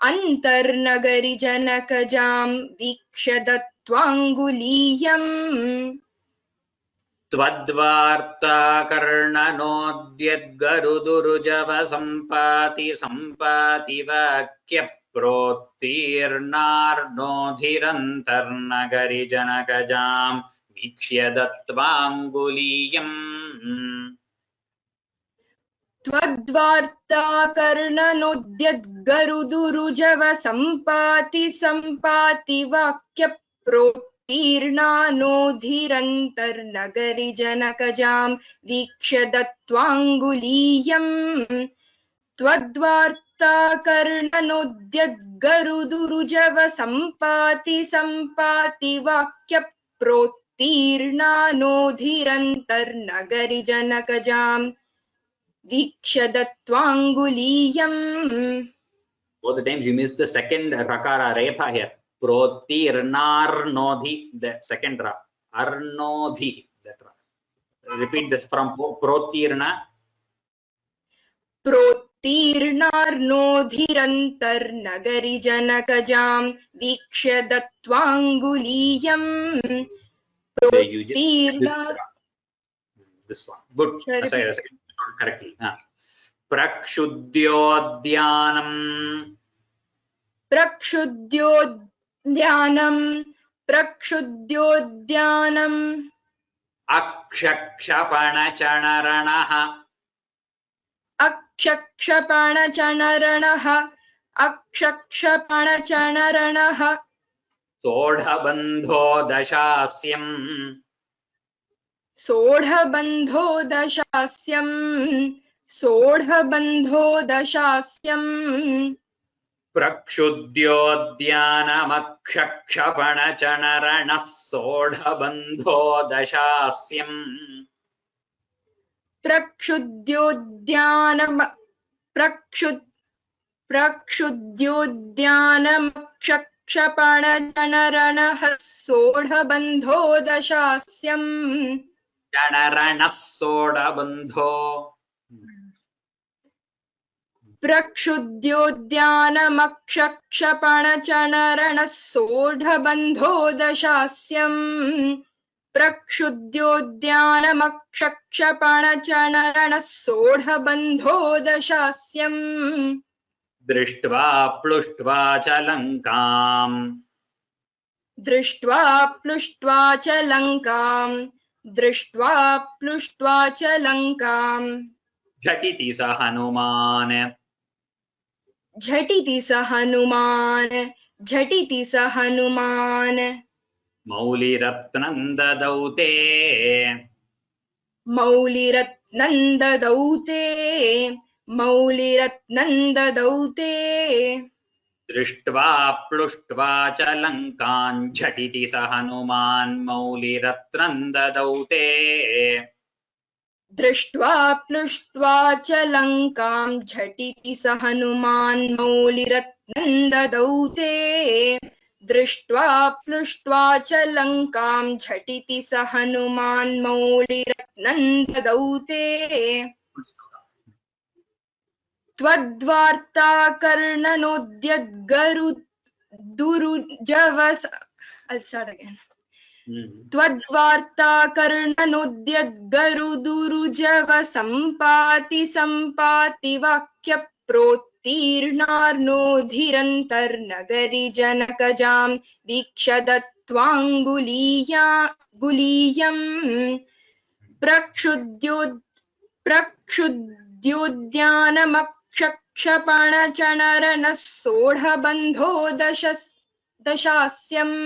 अन्तर्नगरि जनकजां वीक्ष्य दत्वाङ्गुलीयम् त्वद्वार्ता कर्णनोद्यद्गरुदुरुजव सम्पाति सम्पाति वाक्य प्रोत्तीर्णार्णोधिरन्तर्नगरि जनकजां वीक्ष्य दत्त्वाङ्गुलीयम् त्वद्वार्ता कर्णनोद्यद्गरुदुरुजव सम्पाति सम्पाति वाक्य प्रोत्तीर्णानोधिरन्तर्नगरि जनकजां वीक्ष्य दत्त्वाङ्गुलीयम् त्वद्वार्ता कर्णनोद्यद्गरुदुरुजव सम्पाति सम्पाति वाक्य प्रोत्तीर्णानोधिरन्तर्नगरि जनकजां वीक्ष्य दत्त्वाङ्गुलीयम्. Both the times you missed the second rakara repa here. Protirnarnodhi, the second ra. Arnodhi, that ra. Repeat this from protirna. प्रोत्तीर्णार्णोधिरन्तर्नगरि जनकजां वीक्ष्य दत्त्वाङ्गुलीयम्. This one. Good. Sorry, correctly. Prakshudyoddyanam. प्रक्षुद्योद्यानम् अक्षक्षपणचणरणः सोढबन्धो दशास्यम् प्रक्षुद्योद्यानमक्षक्षपणचणरणः सोढबन्धो दशास्यम् प्रक्षुद्योद्यानमक्षक्षपणचणरणः सोढबन्धो दशास्यम् चणरणः सोढबन्धो प्रक्षुद्योद्यानमक्षक्षपणचणरणः सोढबन्धो दशास्यम् प्रक्षुद्योद्यानमक्षक्षपणचणरणः सोढबन्धो दशास्यम् दृष्ट्वा प्लुष्ट्वा च लङ्काम् झटिति स हनुमान् मौलिरत्नं ददौ ते दृष्ट्वा प्लुष्ट्वा च लङ्कां झटिति स हनुमान् मौलिरत्नं ददौ ते दृष्ट्वा प्लुष्ट्वा च लङ्कां झटिति स हनुमान् मौलिरत्नं ददौ ते दृष्ट्वा प्लुष्ट्वा च लङ्कां झटिति स हनुमान् मौलिरत्नं ददौ ते त्वद्वार्ता कर्णनोद्यद्गरुदुरुजव त्वद्वार्ता कर्णनोद्यद्गरुदुरुजव सम्पाति सम्पाति वाक्य प्रोत्तीर्णार्णोधिरन्तर्नगरि जनकजां वीक्ष्य दत्त्वाङ्गुलीयम् प्रक्षुद्योद्यानमक्षक्षपणचणरणः सोढबन्धो दशास्यम्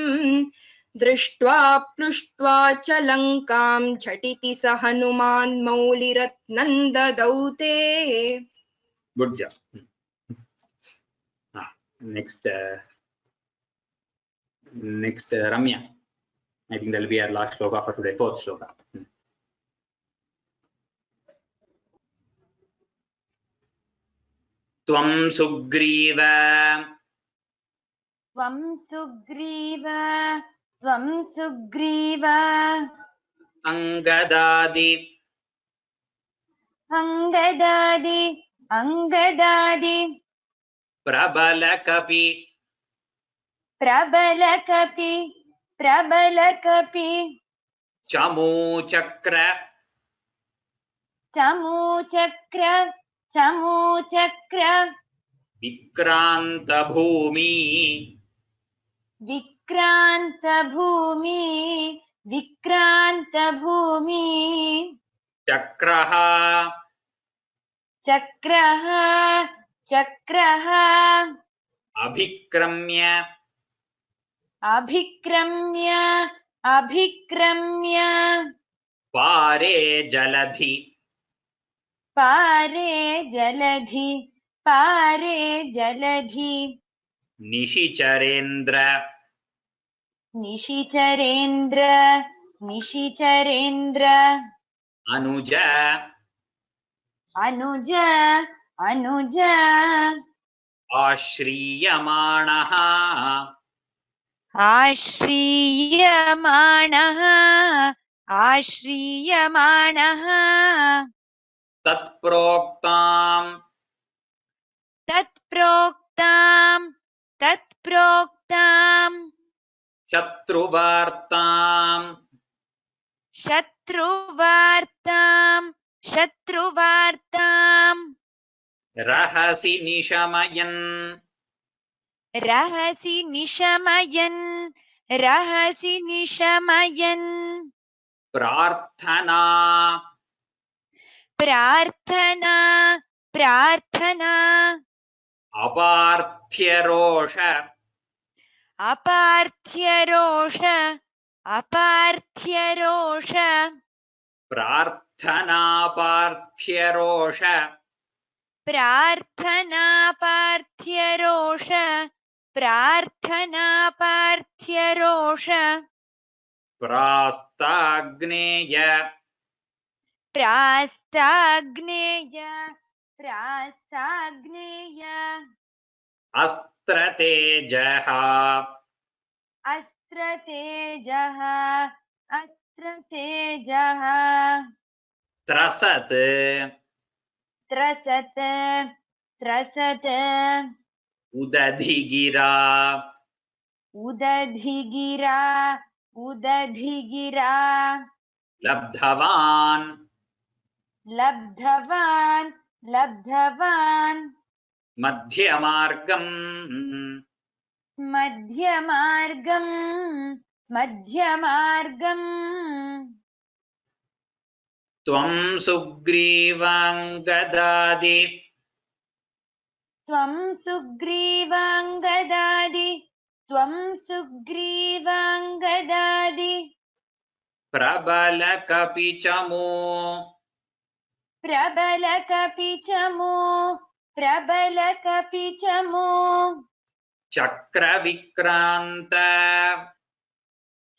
दृष्ट्वा प्लुष्ट्वा च लङ्कां झटिति स हनुमान् मौलिरत्नं ददौ ते. Good job. Next Ramya. I think that will be our last shloka for today, fourth shloka. त्वं सुग्रीव अंगदादि प्रबलकपि चमूचक्र चमूचक्र चमूचक्र विक्रांत भूमि विक्रांत भूमि विक्रांत भूमि चक्रः चक्रः चक्रः अभिक्रम्य अभिक्रम्य अभिक्रम्य पारे जलधि पारे जलधि पारे जलधि निशिचरेन्द्र निशिचरेन्द्र निशिचरेन्द्र अनुज अनुज अनुज आश्रीयमाणः आश्रीयमाणः आश्रीयमाणः तत्प्रोक्तां तत्प्रोक्तां तत्प्रोक्तां शत्रुवार्तां शत्रुवार्तां शत्रुवार्तां रहसि निशमयन् रहसि निशमयन् रहसि निशमयन् प्रार्थना प्रार्थना प्रार्थना अपार्थ्यरोष अपार्थ्यरोष अपार्थ्यरोष प्रार्थनापार्थ्यरोष प्रार्थनापार्थ्यरोष प्रार्थनापार्थ्यरोष प्रास्ताग्नेय प्रास्ताग्नेय प्रास्ताग्नेय अस्त्रतेजः अस्त्रतेजः अस्त्रतेजः त्रसत् त्रसत् त्रसत् उदधिगिरा उदधिगिरा उदधिगिरा लब्धवान् लब्धवान् लब्धवान् मध्यमार्गम् मध्यमार्गम् मध्यमार्गम् त्वं सुग्रीवाङ्गदादि त्वं सुग्रीवाङ्गदादि त्वं सुग्रीवाङ्गदादि प्रबलकपिचमो प्रबलकपिचमो प्रबलकपिचमो चक्रविक्रान्त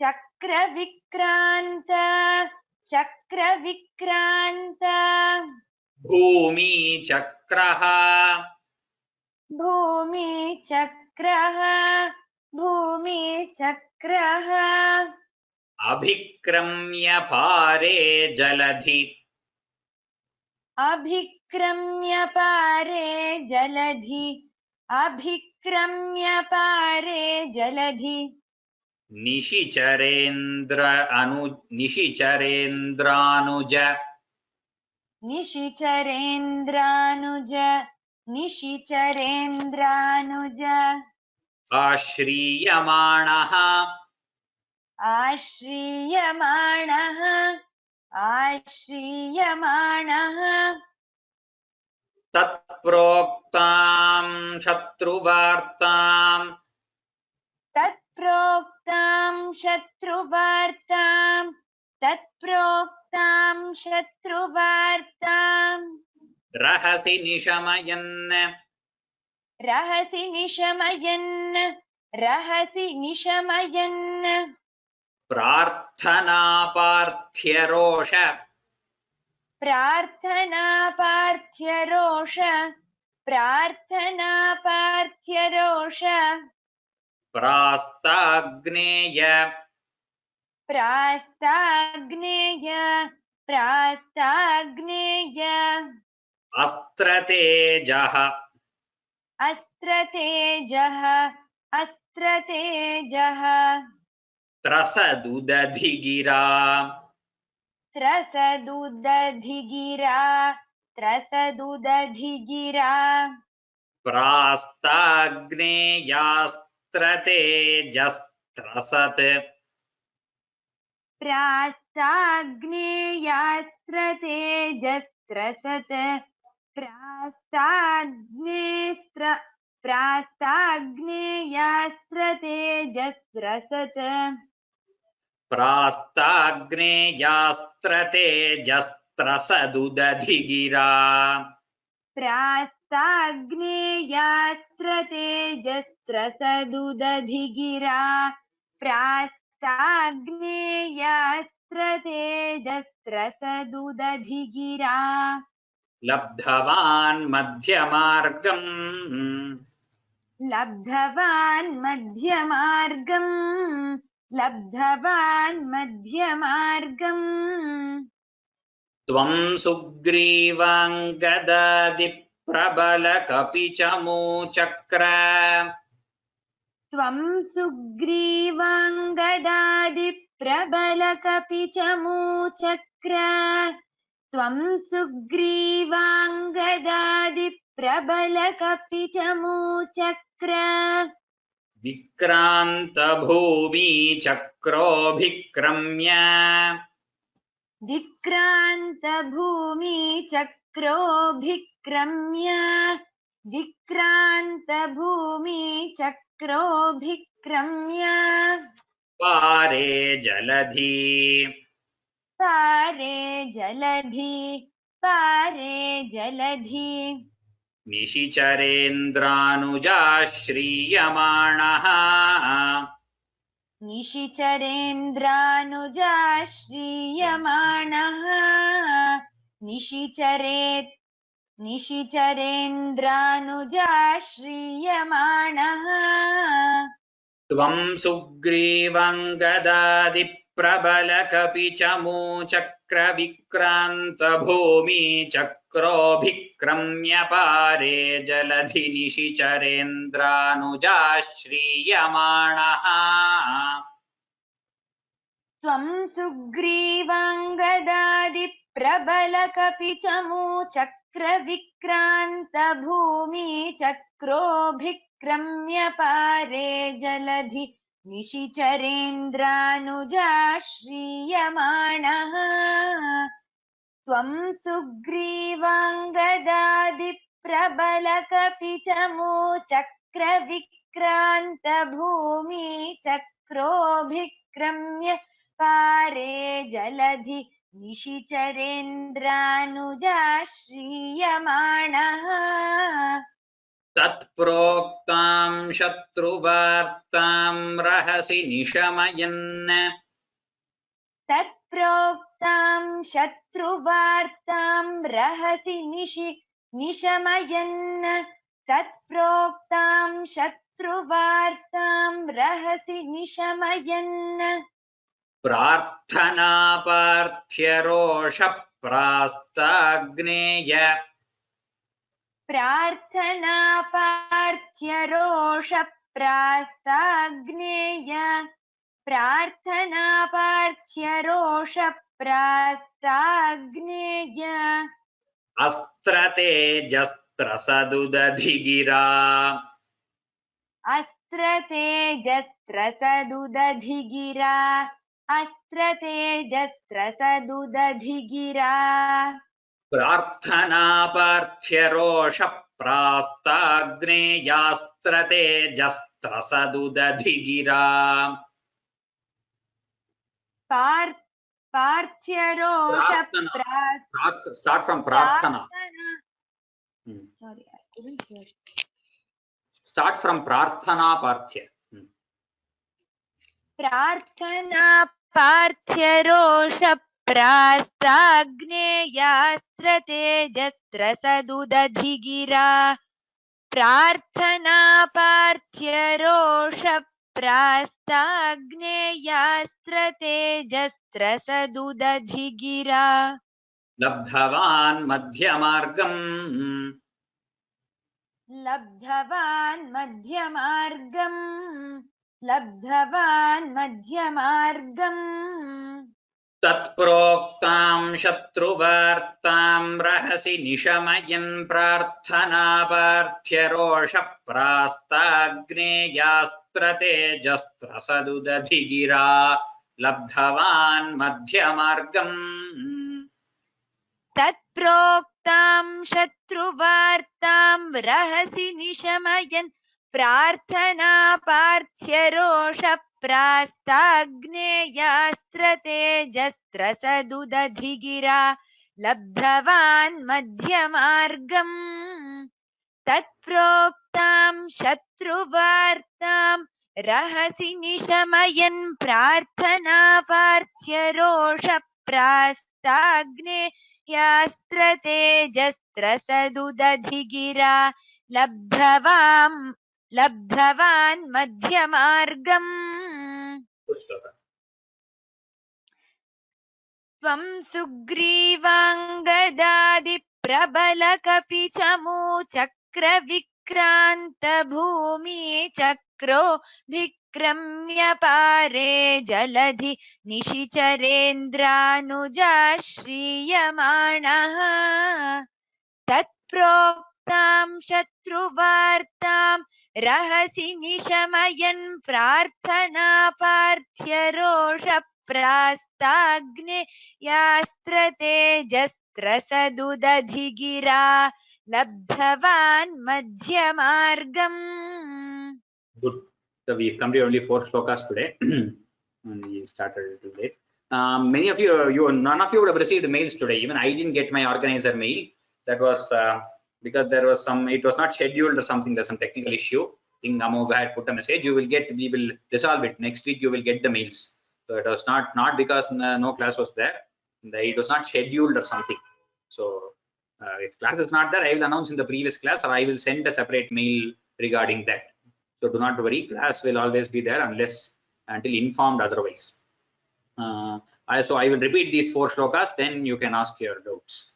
चक्रविक्रान्त चक्रविक्रान्त भूमिचक्रः भूमिचक्रः भूमिचक्रः अभिक्रम्य पारे जलधि अभिक्रम्य पारे जलधि अभिक्रम्य पारे जलधि निशिचरेन्द्रानुज निशिचरेन्द्रानुज निशिचरेन्द्रानुज आश्रीयमाणः आश्रीयमाणः आश्रीयमाणः तत्प्रोक्तां शत्रुवार्तां तत्प्रोक्तां शत्रुवार्तां तत्प्रोक्तां शत्रुवार्तां रहसि निशमयन् रहसि निशमयन् रहसि निशमयन् प्रार्थनापार्थ्यरोष प्रार्थनापार्थ्यरोष प्रार्थनापार्थ्यरोष प्रास्ताग्नेय प्रास्ताग्नेय प्रास्ताग्नेय अस्त्रतेजः अस्त्रतेजः अस्त्रतेजः त्रसदुदधिगिरा त्रसदुदधिगिरा त्रसदुदधिगिरा प्रास्ताग्नेयास्त्रतेजस्त्रसत् प्रास्ताग्नेयास्त्रतेजस्त्रसत् प्रास्ताग्नेयास्त्रतेजस्त्रसत् प्रास्ताग्नेयास्त्रतेजस्त्रसदुदधिगिरा प्रास्ताग्नेयास्त्रतेजस्त्रसदुदधिगिरा प्रास्ताग्नेयास्त्रतेजस्त्रसदुदधिगिरा लब्धवान् मध्यमार्गम् लब्धवान् मध्यमार्गम् लब्धवान् मध्यमार्गम् त्वं सुग्रीवाङ्गदादिप्रबलकपिचमूचक्र त्वं सुग्रीवाङ्गदादिप्रबलकपिचमूचक्र त्वं सुग्रीवाङ्गदादिप्रबलकपिचमूचक्र विक्रान्तभूमिचक्रोऽभिक्रम्य विक्रान्तभूमिचक्रोऽभिक्रम्य विक्रान्तभूमिचक्रोऽभिक्रम्य पारे जलधि पारे जलधि पारे जलधि निशिचरेन्द्रानुजाश्रीयमाणः निशिचरेन्द्रानुजाश्रीयमाणः निशिचरेन्द्रानुजाश्रीयमाणः त्वं सुग्रीवङ्गदादिप्रबलकपिचमूचक्रविक्रान्तभूमिचक्रोऽभिक्रम्य पारे जलधि निशिचरेन्द्रानुजाश्रीयमाणः त्वं सुग्रीवाङ्गदादिप्रबलकपिचमूचक्रविक्रान्तभूमिचक्रोऽभिक्रम्य पारे जलधि निशिचरेन्द्रानुजाश्रीयमाणः त्वं सुग्रीवाङ्गदादिप्रबलकपिचमूचक्रविक्रान्तभूमिचक्रोऽभिक्रम्य पारे जलधि निशिचरेन्द्रानुजाश्रीयमाणः तत्प्रोक्तां शत्रुवार्तां रहसि निशमयन् तत्प्रोक्तां शत्रुवार्तां रहसि निशमयन् तत्प्रोक्तां शत्रुवार्तां रहसि निशमयन् प्रार्थनापार्थ्यरोषप्रास्ताग्नेय प्रार्थनापार्थ्यरोषप्रास्ताग्नेय प्रार्थनापार्थ्यरोषप्रास्ताग्नेय अस्त्रतेजस्त्रसदुदधिगिरा अस्त्रतेजस्त्रसदुदधिगिरा अस्त्रतेजस्त्रसदुदधिगिरा प्रार्थनापार्थ्यरोषप्रास्ताग्नेयास्त्रतेजस्त्रसदुदधिगिरा पार्थ्यरोष Start from prarthana. Sorry, I couldn't hear. Start from prarthana parthya. प्रार्थना पार्थ्यरोष प्रास्ताग्नेयास्त्रतेजस्त्रसदुदधिगिरा प्रार्थना पार्थ्यरोष प्रास्ताग्नेयास्त्रतेजस्त्रसदुदधिगिरा लब्धवान् मध्यमार्गम् लब्धवान् मध्यमार्गम् लब्धवान् मध्यमार्गम् तत्प्रोक्तां शत्रुवार्तां रहसि निशमयन् प्रार्थनापार्थ्यरोषप्रास्ताग्नेयास्त्रतेजस्त्रसदुदधिगिरा लब्धवान् मध्यमार्गम् तत्प्रोक्तां शत्रुवार्तां रहसि निशमयन् प्रार्थनापार्थ्यरोषप्रास्ताग्नेयास्त्रतेजस्त्रसदुदधिगिरा लब्धवान् मध्यमार्गम् तत्प्रोक्तां शत्रुवार्तां रहसि निशमयन् प्रार्थनापार्थ्यरोषप्रास्ताग्नेयास्त्रतेजस्त्रसदुदधिगिरा लब्धवान् मध्यमार्गम् त्वं सुग्रीवाङ्गदादिप्रबलकपिचमूचक्रविक्रान्तभूमिचक्रो विक्रम्य पारे जलधि निशिचरेन्द्रानुजाश्रीयमाणः तत्प्रोक्तां शत्रुवार्तां रहसि निशमयन् प्रार्थनापार्थ्यरोषप्रास्ताग्नेयास्त्रतेजस्त्रसदुदधिगिरा लब्धवान् मध्यमार्गम्. Good. So we completed only 4 slokas today. And we started a little late. Many of you, none of you would have received mails today. Even I didn't get my organizer mail. That was because there was some, it was not scheduled or something. There's some technical issue. I think Amoga had put a message. You will get, we will resolve it next week. You will get the mails. So it was not because no class was there. It was not scheduled or something. So if class is not there, I will announce in the previous class, or I will send a separate mail regarding that. So do not worry, class will always be there until informed otherwise. So I will repeat these 4 shlokas, then you can ask your doubts.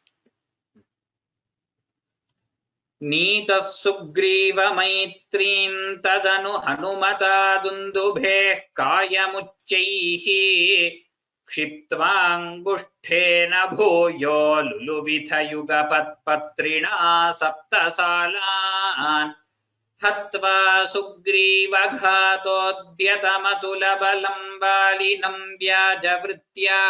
Neeta Sugriva Maitrin Tadanu Hanumata Dundubhe Kayamuchaihi Kshiptvangusthena Bhuyo Luluvitha Yugapat Patrina Saptasalan Hatva Sugrivaghatodyatamatulabalam valinam vyajavritya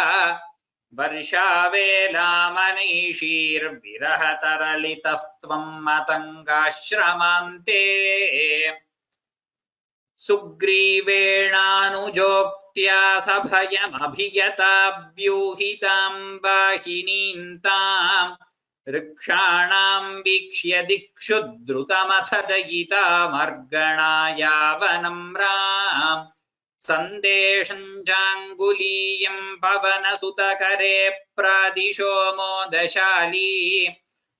Varshaveelamanishir virahataralitastvam matangashramante Sugrivenanujoktiya sabhayam abhiyata vyuhitam vahinintam Rikshanam vikshya dikshudrutamachadayita marganaya vanamram Sandesham janguliyam pavanasutakare pradisho modashali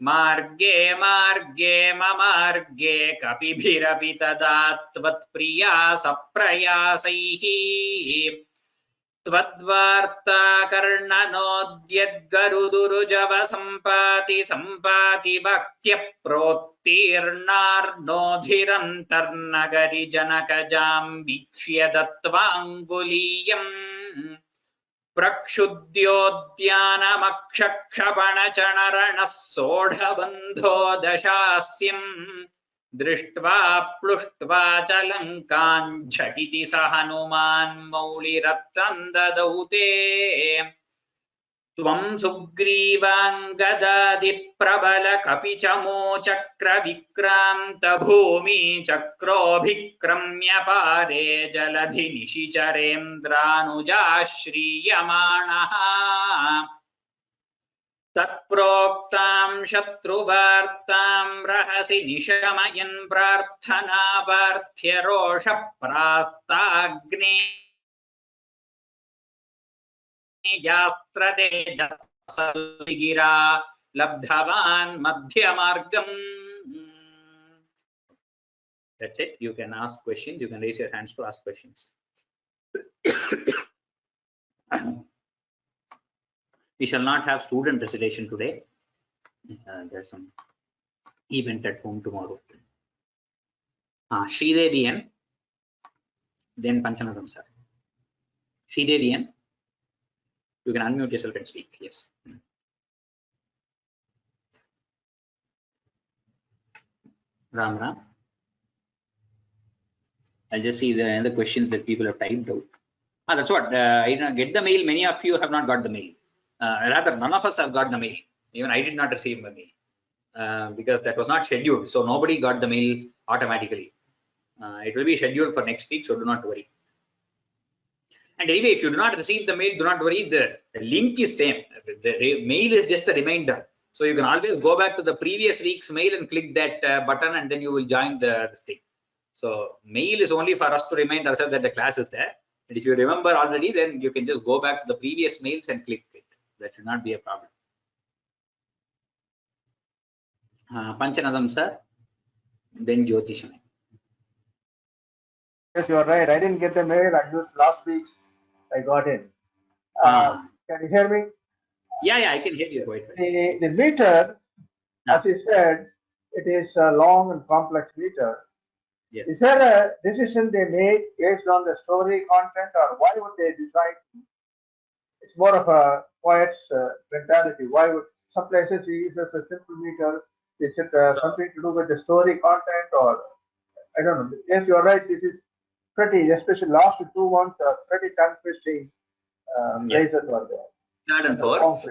Marge marge mamarge kapibhirapitadatvat priya saprayasaihi Tvadvarta karnanodyadgarudurujava sampati vaktya prottirnarnodhirantarnagari janakajam vikshya dattvanguliyam prakshudyodyanamakshakshapanacanaranas sodhabandho dashasyam Drishtva pluštva chalankan jhatiti sahanuman mauliratandadaute Tvam sugrivangadadi prabala kapichamo chakra vikranta bhumi chakrobhikramya pare jaladhi nishicharendranujaashriyamanaha Tatproktam shatruvartam rahasi nishamayyan prarthanaparthyaroshapprastagnyastratejasavigira labdhavan madhyamargam. That's it. You can ask questions. You can raise your hands to ask questions. We shall not have student recitation today. There's some event at home tomorrow. Sridevi N. then Panchanadam, sir. Sridevian, you can unmute yourself and speak. Yes. Ram Ram. I'll just see the other questions that people have typed out. That's what. I did not get the mail. Many of you have not got the mail. Rather, none of us have got the mail. Even I did not receive the mail because that was not scheduled. So nobody got the mail automatically. It will be scheduled for next week, so do not worry. And anyway, if you do not receive the mail, do not worry. The link is same. The mail is just a reminder. So you can always go back to the previous week's mail and click that button, and then you will join this thing. So mail is only for us to remind ourselves that the class is there. And if you remember already, then you can just go back to the previous mails and click it. That should not be a problem. Panchanadam, sir. Then Jyotishan. Yes, you are right. I didn't get the mail. I used last week's. I got in. Can you hear me? Yeah, I can hear you quite well. The meter, as you said, it is a long and complex meter. Yes. Is there a decision they make based on the story content, or why would they decide? It's more of a poet's mentality. Why would some places he uses a simple meter? Is it something to do with the story content, or I don't know? Yes, you are right. This is pretty, especially last 2 months, pretty tongue twisting phrases were there. Third and fourth.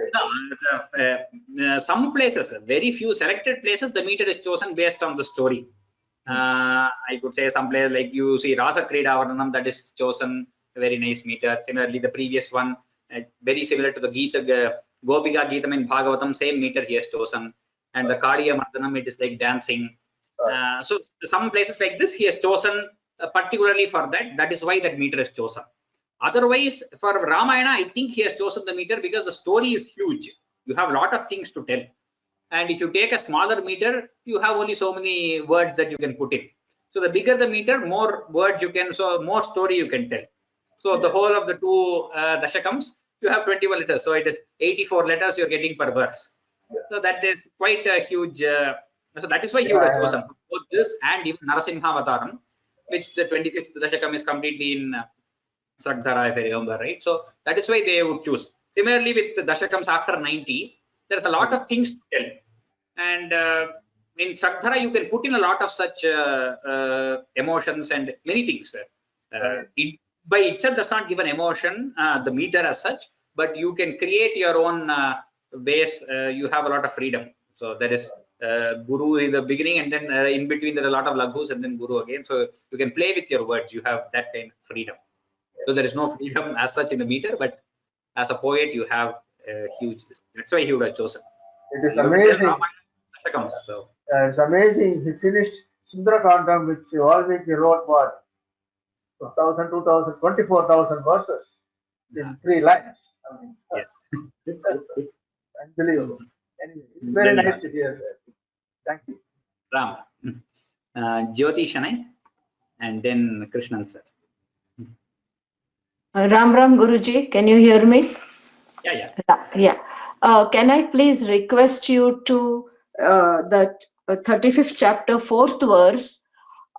Some places, very few selected places, the meter is chosen based on the story. I could say some place like you see Rasa Krida Varnam, that is chosen a very nice meter. Similarly, the previous one, very similar to the Gita, Gopika Geetam in Bhagavatam, same meter he has chosen. And the Kadiya Mardanam, it is like dancing. So some places like this, he has chosen particularly for that. That is why that meter is chosen. Otherwise, for Ramayana, I think he has chosen the meter because the story is huge. You have a lot of things to tell. And if you take a smaller meter, you have only so many words that you can put in. So the bigger the meter, more words you can, so more story you can tell. So the whole of the 2 Dashakams, you have 21 letters. So it is 84 letters you're getting per verse. So that is quite a huge, so that is why he would have chosen both this and even Narasimha Avataram, which the 25th Dashakam is completely in Sraddhara, if I remember right. So that is why they would choose. Similarly, with the Dashakams after 90, there's a lot of things to tell. And in Sraddhara, you can put in a lot of such emotions and many things. It by itself does not give an emotion, the meter as such, but you can create your own ways. You have a lot of freedom. So there is Guru in the beginning, and then in between there are a lot of laghus, and then Guru again. So you can play with your words. You have that kind of freedom. So there is no freedom as such in the meter, but as a poet, you have a huge. That's why he would have chosen. It is amazing. So. It's amazing. He finished Sundarakandam, which Valmiki wrote what 1,000, 2,000, 24,000 verses in 3 lines. I mean, yes. Unbelievable. Anyway, it's very nice to hear that. Thank you. Ram. Jyoti Shanai, and then Krishnan sir. Ram Guruji, can you hear me? Yeah. Can I please request you to the 35th chapter 4th verse?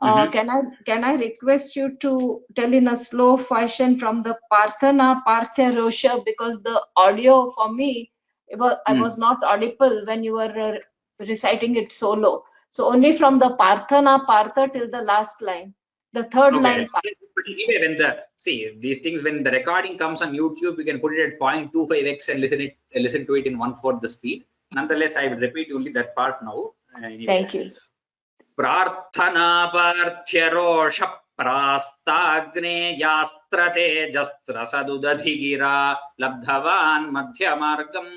Can I request you to tell in a slow fashion from the Parthana Parthya Rosha, because the audio for me, I was not audible when you were reciting it solo. So only from the Parthana Partha till the last line, the third line. But anyway, when these things, when the recording comes on YouTube, you can put it at 0.25x and listen to it in 1/4 the speed. Nonetheless, I will repeat only that part now. Anyway. Thank you. Prarthana Parthyarosha Prastagne Yastrate Jastra Sadudadhigira Labdhavan Madhyamargam.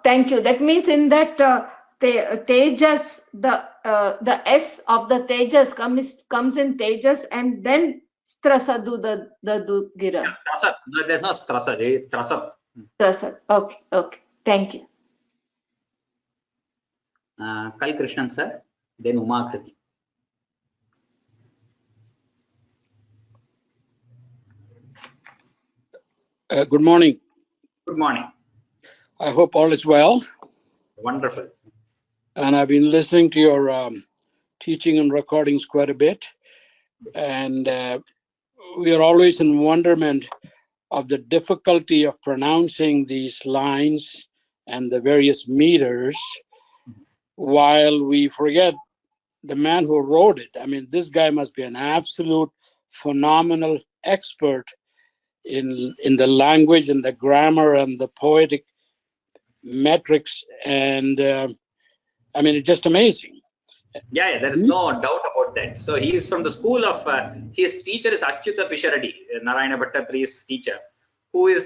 Thank you. That means in that Tejas, the S of the Tejas comes in Tejas, and then Strasadu the Gira. Yeah, Trasat. No, there's no Strasad. Trasat. Trasat. Okay. Thank you. Kal Krishnan sir, then Uma Kriti. Good morning. Good morning. I hope all is well. Wonderful. And I've been listening to your teaching and recordings quite a bit. and we are always in wonderment of the difficulty of pronouncing these lines and the various meters, while we forget the man who wrote it. I mean, this guy must be an absolute phenomenal expert in the language and the grammar and the poetic metrics, and I mean, it's just amazing. Yeah, there is no doubt about that. So he is from the school of, his teacher is Achyuta Pisharadi, Narayana Bhattatri's teacher, whose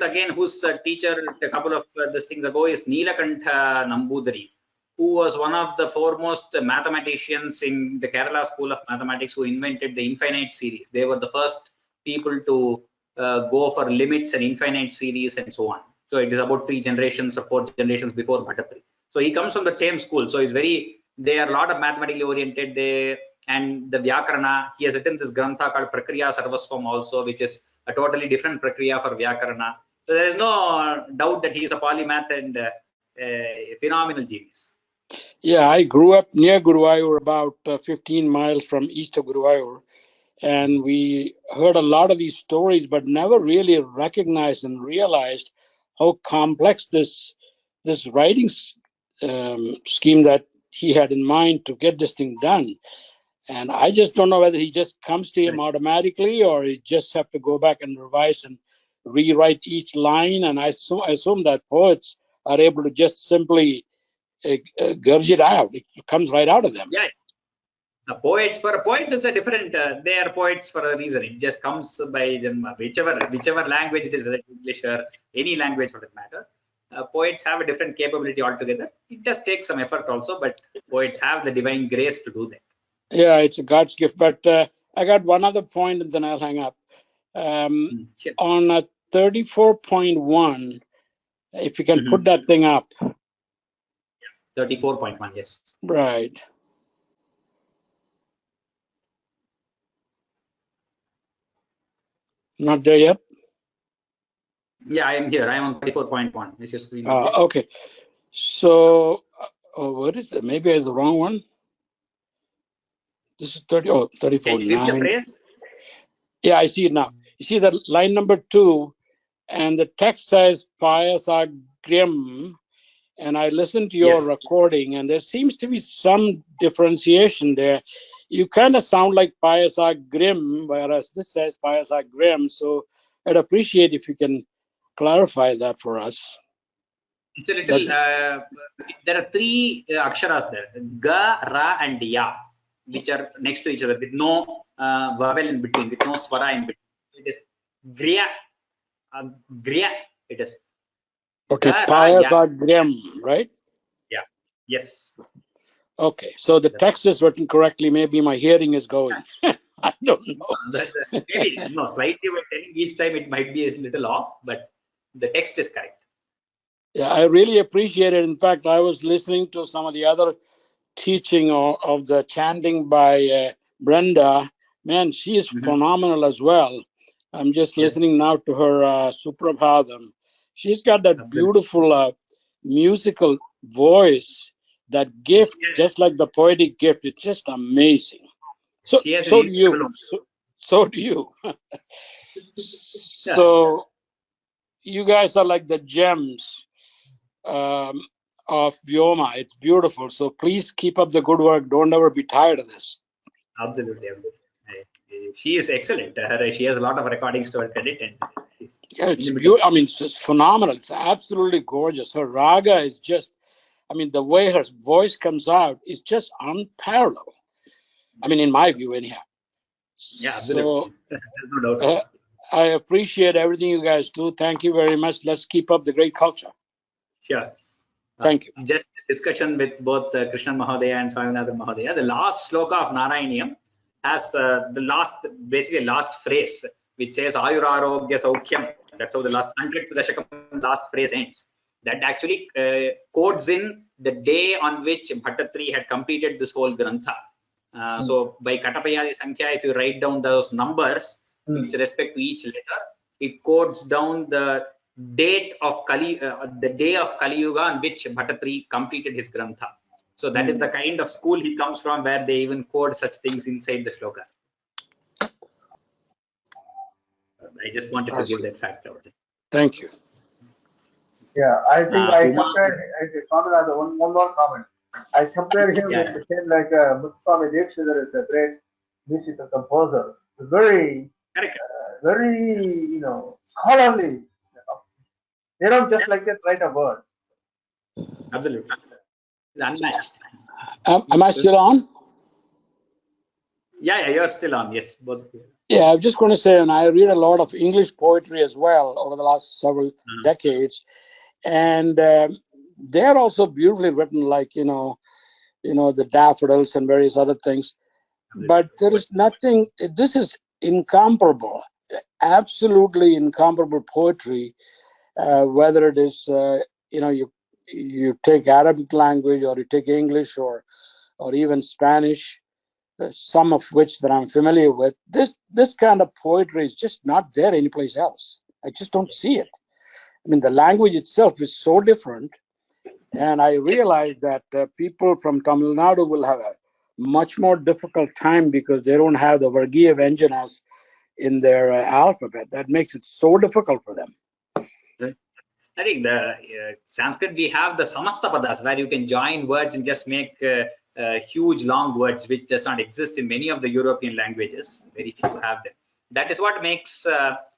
teacher a couple of these things ago is Neelakantha Nambudari, who was one of the foremost mathematicians in the Kerala School of Mathematics, who invented the infinite series. They were the first people to go for limits and infinite series and so on. So it is about 3 generations or 4 generations before Bhattatri. So he comes from the same school. So they are a lot of mathematically oriented. And the Vyakarana, he has written this grantha called Prakriya Sarvaswam also, which is a totally different Prakriya for Vyakarana. So there is no doubt that he is a polymath and a phenomenal genius. Yeah, I grew up near Guruvayur, about 15 miles from east of Guruvayur, and we heard a lot of these stories, but never really recognized and realized how complex this writing scheme that he had in mind to get this thing done. And I just don't know whether he just comes to him automatically, or he just have to go back and revise and rewrite each line. And I assume that poets are able to just simply gurge it out. It comes right out of them. Yeah. For poets, it's a different. They are poets for a reason. It just comes by whichever language it is, whether English or any language for that matter. Poets have a different capability altogether. It does take some effort also, but poets have the divine grace to do that. Yeah, it's a God's gift. But I got one other point, and then I'll hang up. Sure. On 34.1, if you can put that thing up. 34.1, yes. Right. Not there yet? Yeah, I am here. I am on 34.1. Is your screen? Okay. So, what is it? Maybe I have the wrong one. This is 34.9. Can you give the phrase? Yeah, I see it now. You see that line number 2, and the text says Payasagrim, and I listened to your recording, and there seems to be some differentiation there. You kind of sound like Payasagrim, whereas this says Payasagrim. So I'd appreciate if you can clarify that for us. It's a little, there are 3 aksharas there, Ga, Ra and Ya, which are next to each other with no vowel in between, with no swara in between. It is Griya, Griya, it is. Okay, Payasagrim, right? Yeah, yes. Okay, so the text is written correctly. Maybe my hearing is going. I don't know. Maybe, no, slightly by telling each time it might be a little off, but the text is correct. Yeah, I really appreciate it. In fact, I was listening to some of the other teaching of the chanting by Brenda. Man, she is phenomenal as well. I'm just listening now to her Suprabhadam. She's got that beautiful musical voice, that gift, just like the poetic gift. It's just amazing. So do you. So do you. So you guys are like the gems of Vyoma. It's beautiful. So please keep up the good work. Don't ever be tired of this. Absolutely. She is excellent. She has a lot of recordings to her credit. And yeah, it's beautiful. I mean, it's just phenomenal. It's absolutely gorgeous. Her raga is just, I mean, the way her voice comes out is just unparalleled. I mean, in my view, anyhow. Yeah, absolutely. So, there's no doubt. I appreciate everything you guys do. Thank you very much. Let's keep up the great culture. Sure. Thank you. Just a discussion with both Krishnan Mahodaya and Swaminathan Mahodaya. The last sloka of Narayaniyam has the last phrase, which says Ayurarogya Saukhyam. That's how the last 100th Dashakam last phrase ends. That actually codes in the day on which Bhattatri had completed this whole grantha. So by Katapayadi Sankhya, if you write down those numbers with respect to each letter, it codes down the date of the day of Kali Yuga on which Bhattatri completed his grantha. So that is the kind of school he comes from, where they even code such things inside the shlokas. I just wanted to give that fact out. Thank you. Yeah, I think I Uma- compared. Swaminathan, one more comment. I compare him Yeah. with the same like Muthuswami Dikshidhar is a great musical composer. Very, Correct. very, scholarly. They don't just like that write a word. Absolutely. Unmatched. Am I still on? Yeah, you're still on. Yes, both of you. Yeah, I'm just going to say, and I read a lot of English poetry as well over the last several decades, and they're also beautifully written, like the daffodils and various other things. But there is nothing. This is incomparable, absolutely incomparable poetry. Whether it is you take Arabic language or you take English or even Spanish. Some of which that I'm familiar with, this kind of poetry is just not there anyplace else. I just don't see it. I mean, the language itself is so different, and I realize that people from Tamil Nadu will have a much more difficult time because they don't have the Vargiya Vyanjanas in their alphabet. That makes it so difficult for them. I think the Sanskrit, we have the Samastapadas where you can join words and just make huge long words, which does not exist in many of the European languages. Very few have them. That is what makes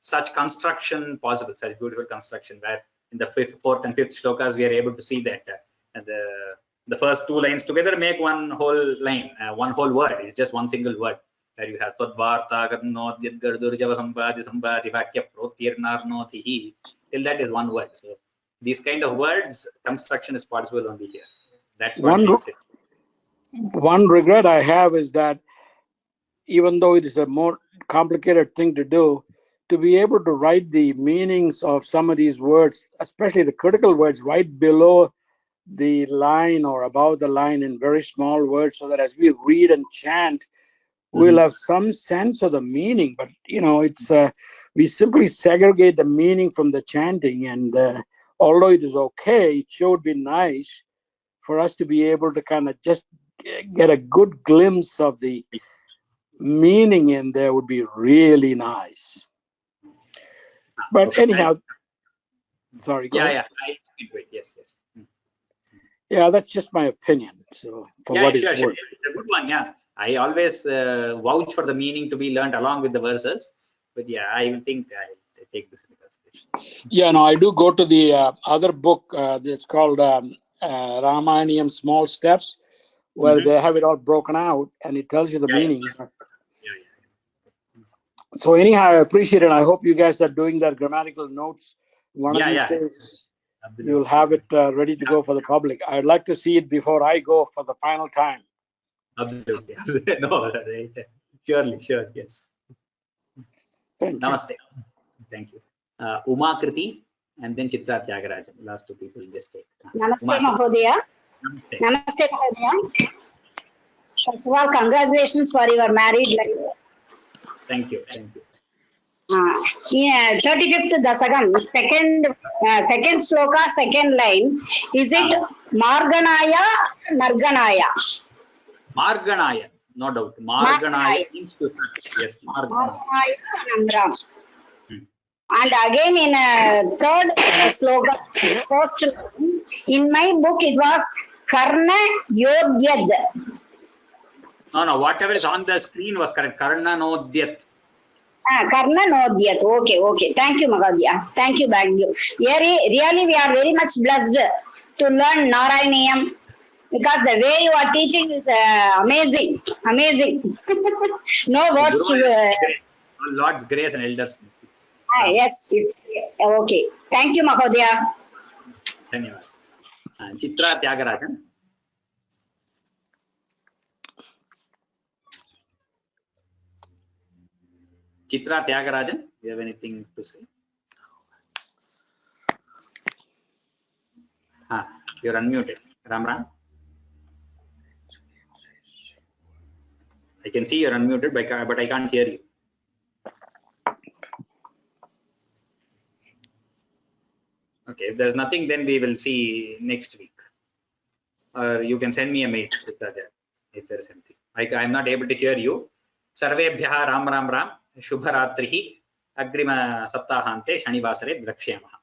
such construction possible, such beautiful construction, where in the fourth and fifth shlokas we are able to see that the first two lines together make one whole line, one whole word. It's just one single word. Where you have Tadvarta Gadnodhyad Gardurjava Sambhati Sambhati Vakya Protirnarnothihi. Till that is one word. So these kind of words, construction is possible only here. That's what makes it. One regret I have is that even though it is a more complicated thing to do, to be able to write the meanings of some of these words, especially the critical words, right below the line or above the line in very small words, so that as we read and chant, we'll have some sense of the meaning. But it's we simply segregate the meaning from the chanting, and although it is okay, it sure would be nice for us to be able to kind of just get a good glimpse of the meaning in there would be really nice. But anyhow, sorry. Go ahead. I agree. Yes. Yeah, that's just my opinion. So what is sure. It's a good one. Yeah, I always vouch for the meaning to be learned along with the verses. But yeah, I will think I take this into consideration. Yeah, no, I do go to the other book. It's called Ramayaniam Small Steps, where they have it all broken out and it tells you the meanings. Yeah. So anyhow, I appreciate it. I hope you guys are doing their grammatical notes. One of these days, you'll have it ready to go for the public. I'd like to see it before I go for the final time. Absolutely. No, surely, sure, yes. Thank Namaste. Thank you. Uma Kriti and then Chitra Tyagarajan. Last two people just take. Namaste, Mahodaya. Namaste, Mahodaya. First of all, congratulations for your married life. Thank you. 35th Dasagam, second sloka, second line. Is it Marganaya, Narganaya? Marganaya, no doubt. Marganaya means to search. Yes, Marganaya Namram. And again in third sloka, first line, in my book it was Karna Yodyad. No, whatever is on the screen was correct. Karna Nodyat. Karna Nodyat. Okay. Thank you, Magadya. Thank you, Bagyo. Really, we are very much blessed to learn Narayaniyam because the way you are teaching is amazing. No words to. Lord's grace and elders. Yes. Okay. Thank you, Mahodaya. Dhanyavad. Chitra Tyagarajan. Chitra Tyagarajan, you have anything to say? You're unmuted. Ram. I can see you're unmuted, but I can't hear you. Okay, if there's nothing, then we will see next week. Or you can send me a mail if there is anything. I'm not able to hear you. Sarvebhyaha Ram. Shubharatrihi. अग्रिम सप्ताहान्ते शनिवासरे द्रक्ष्यामः।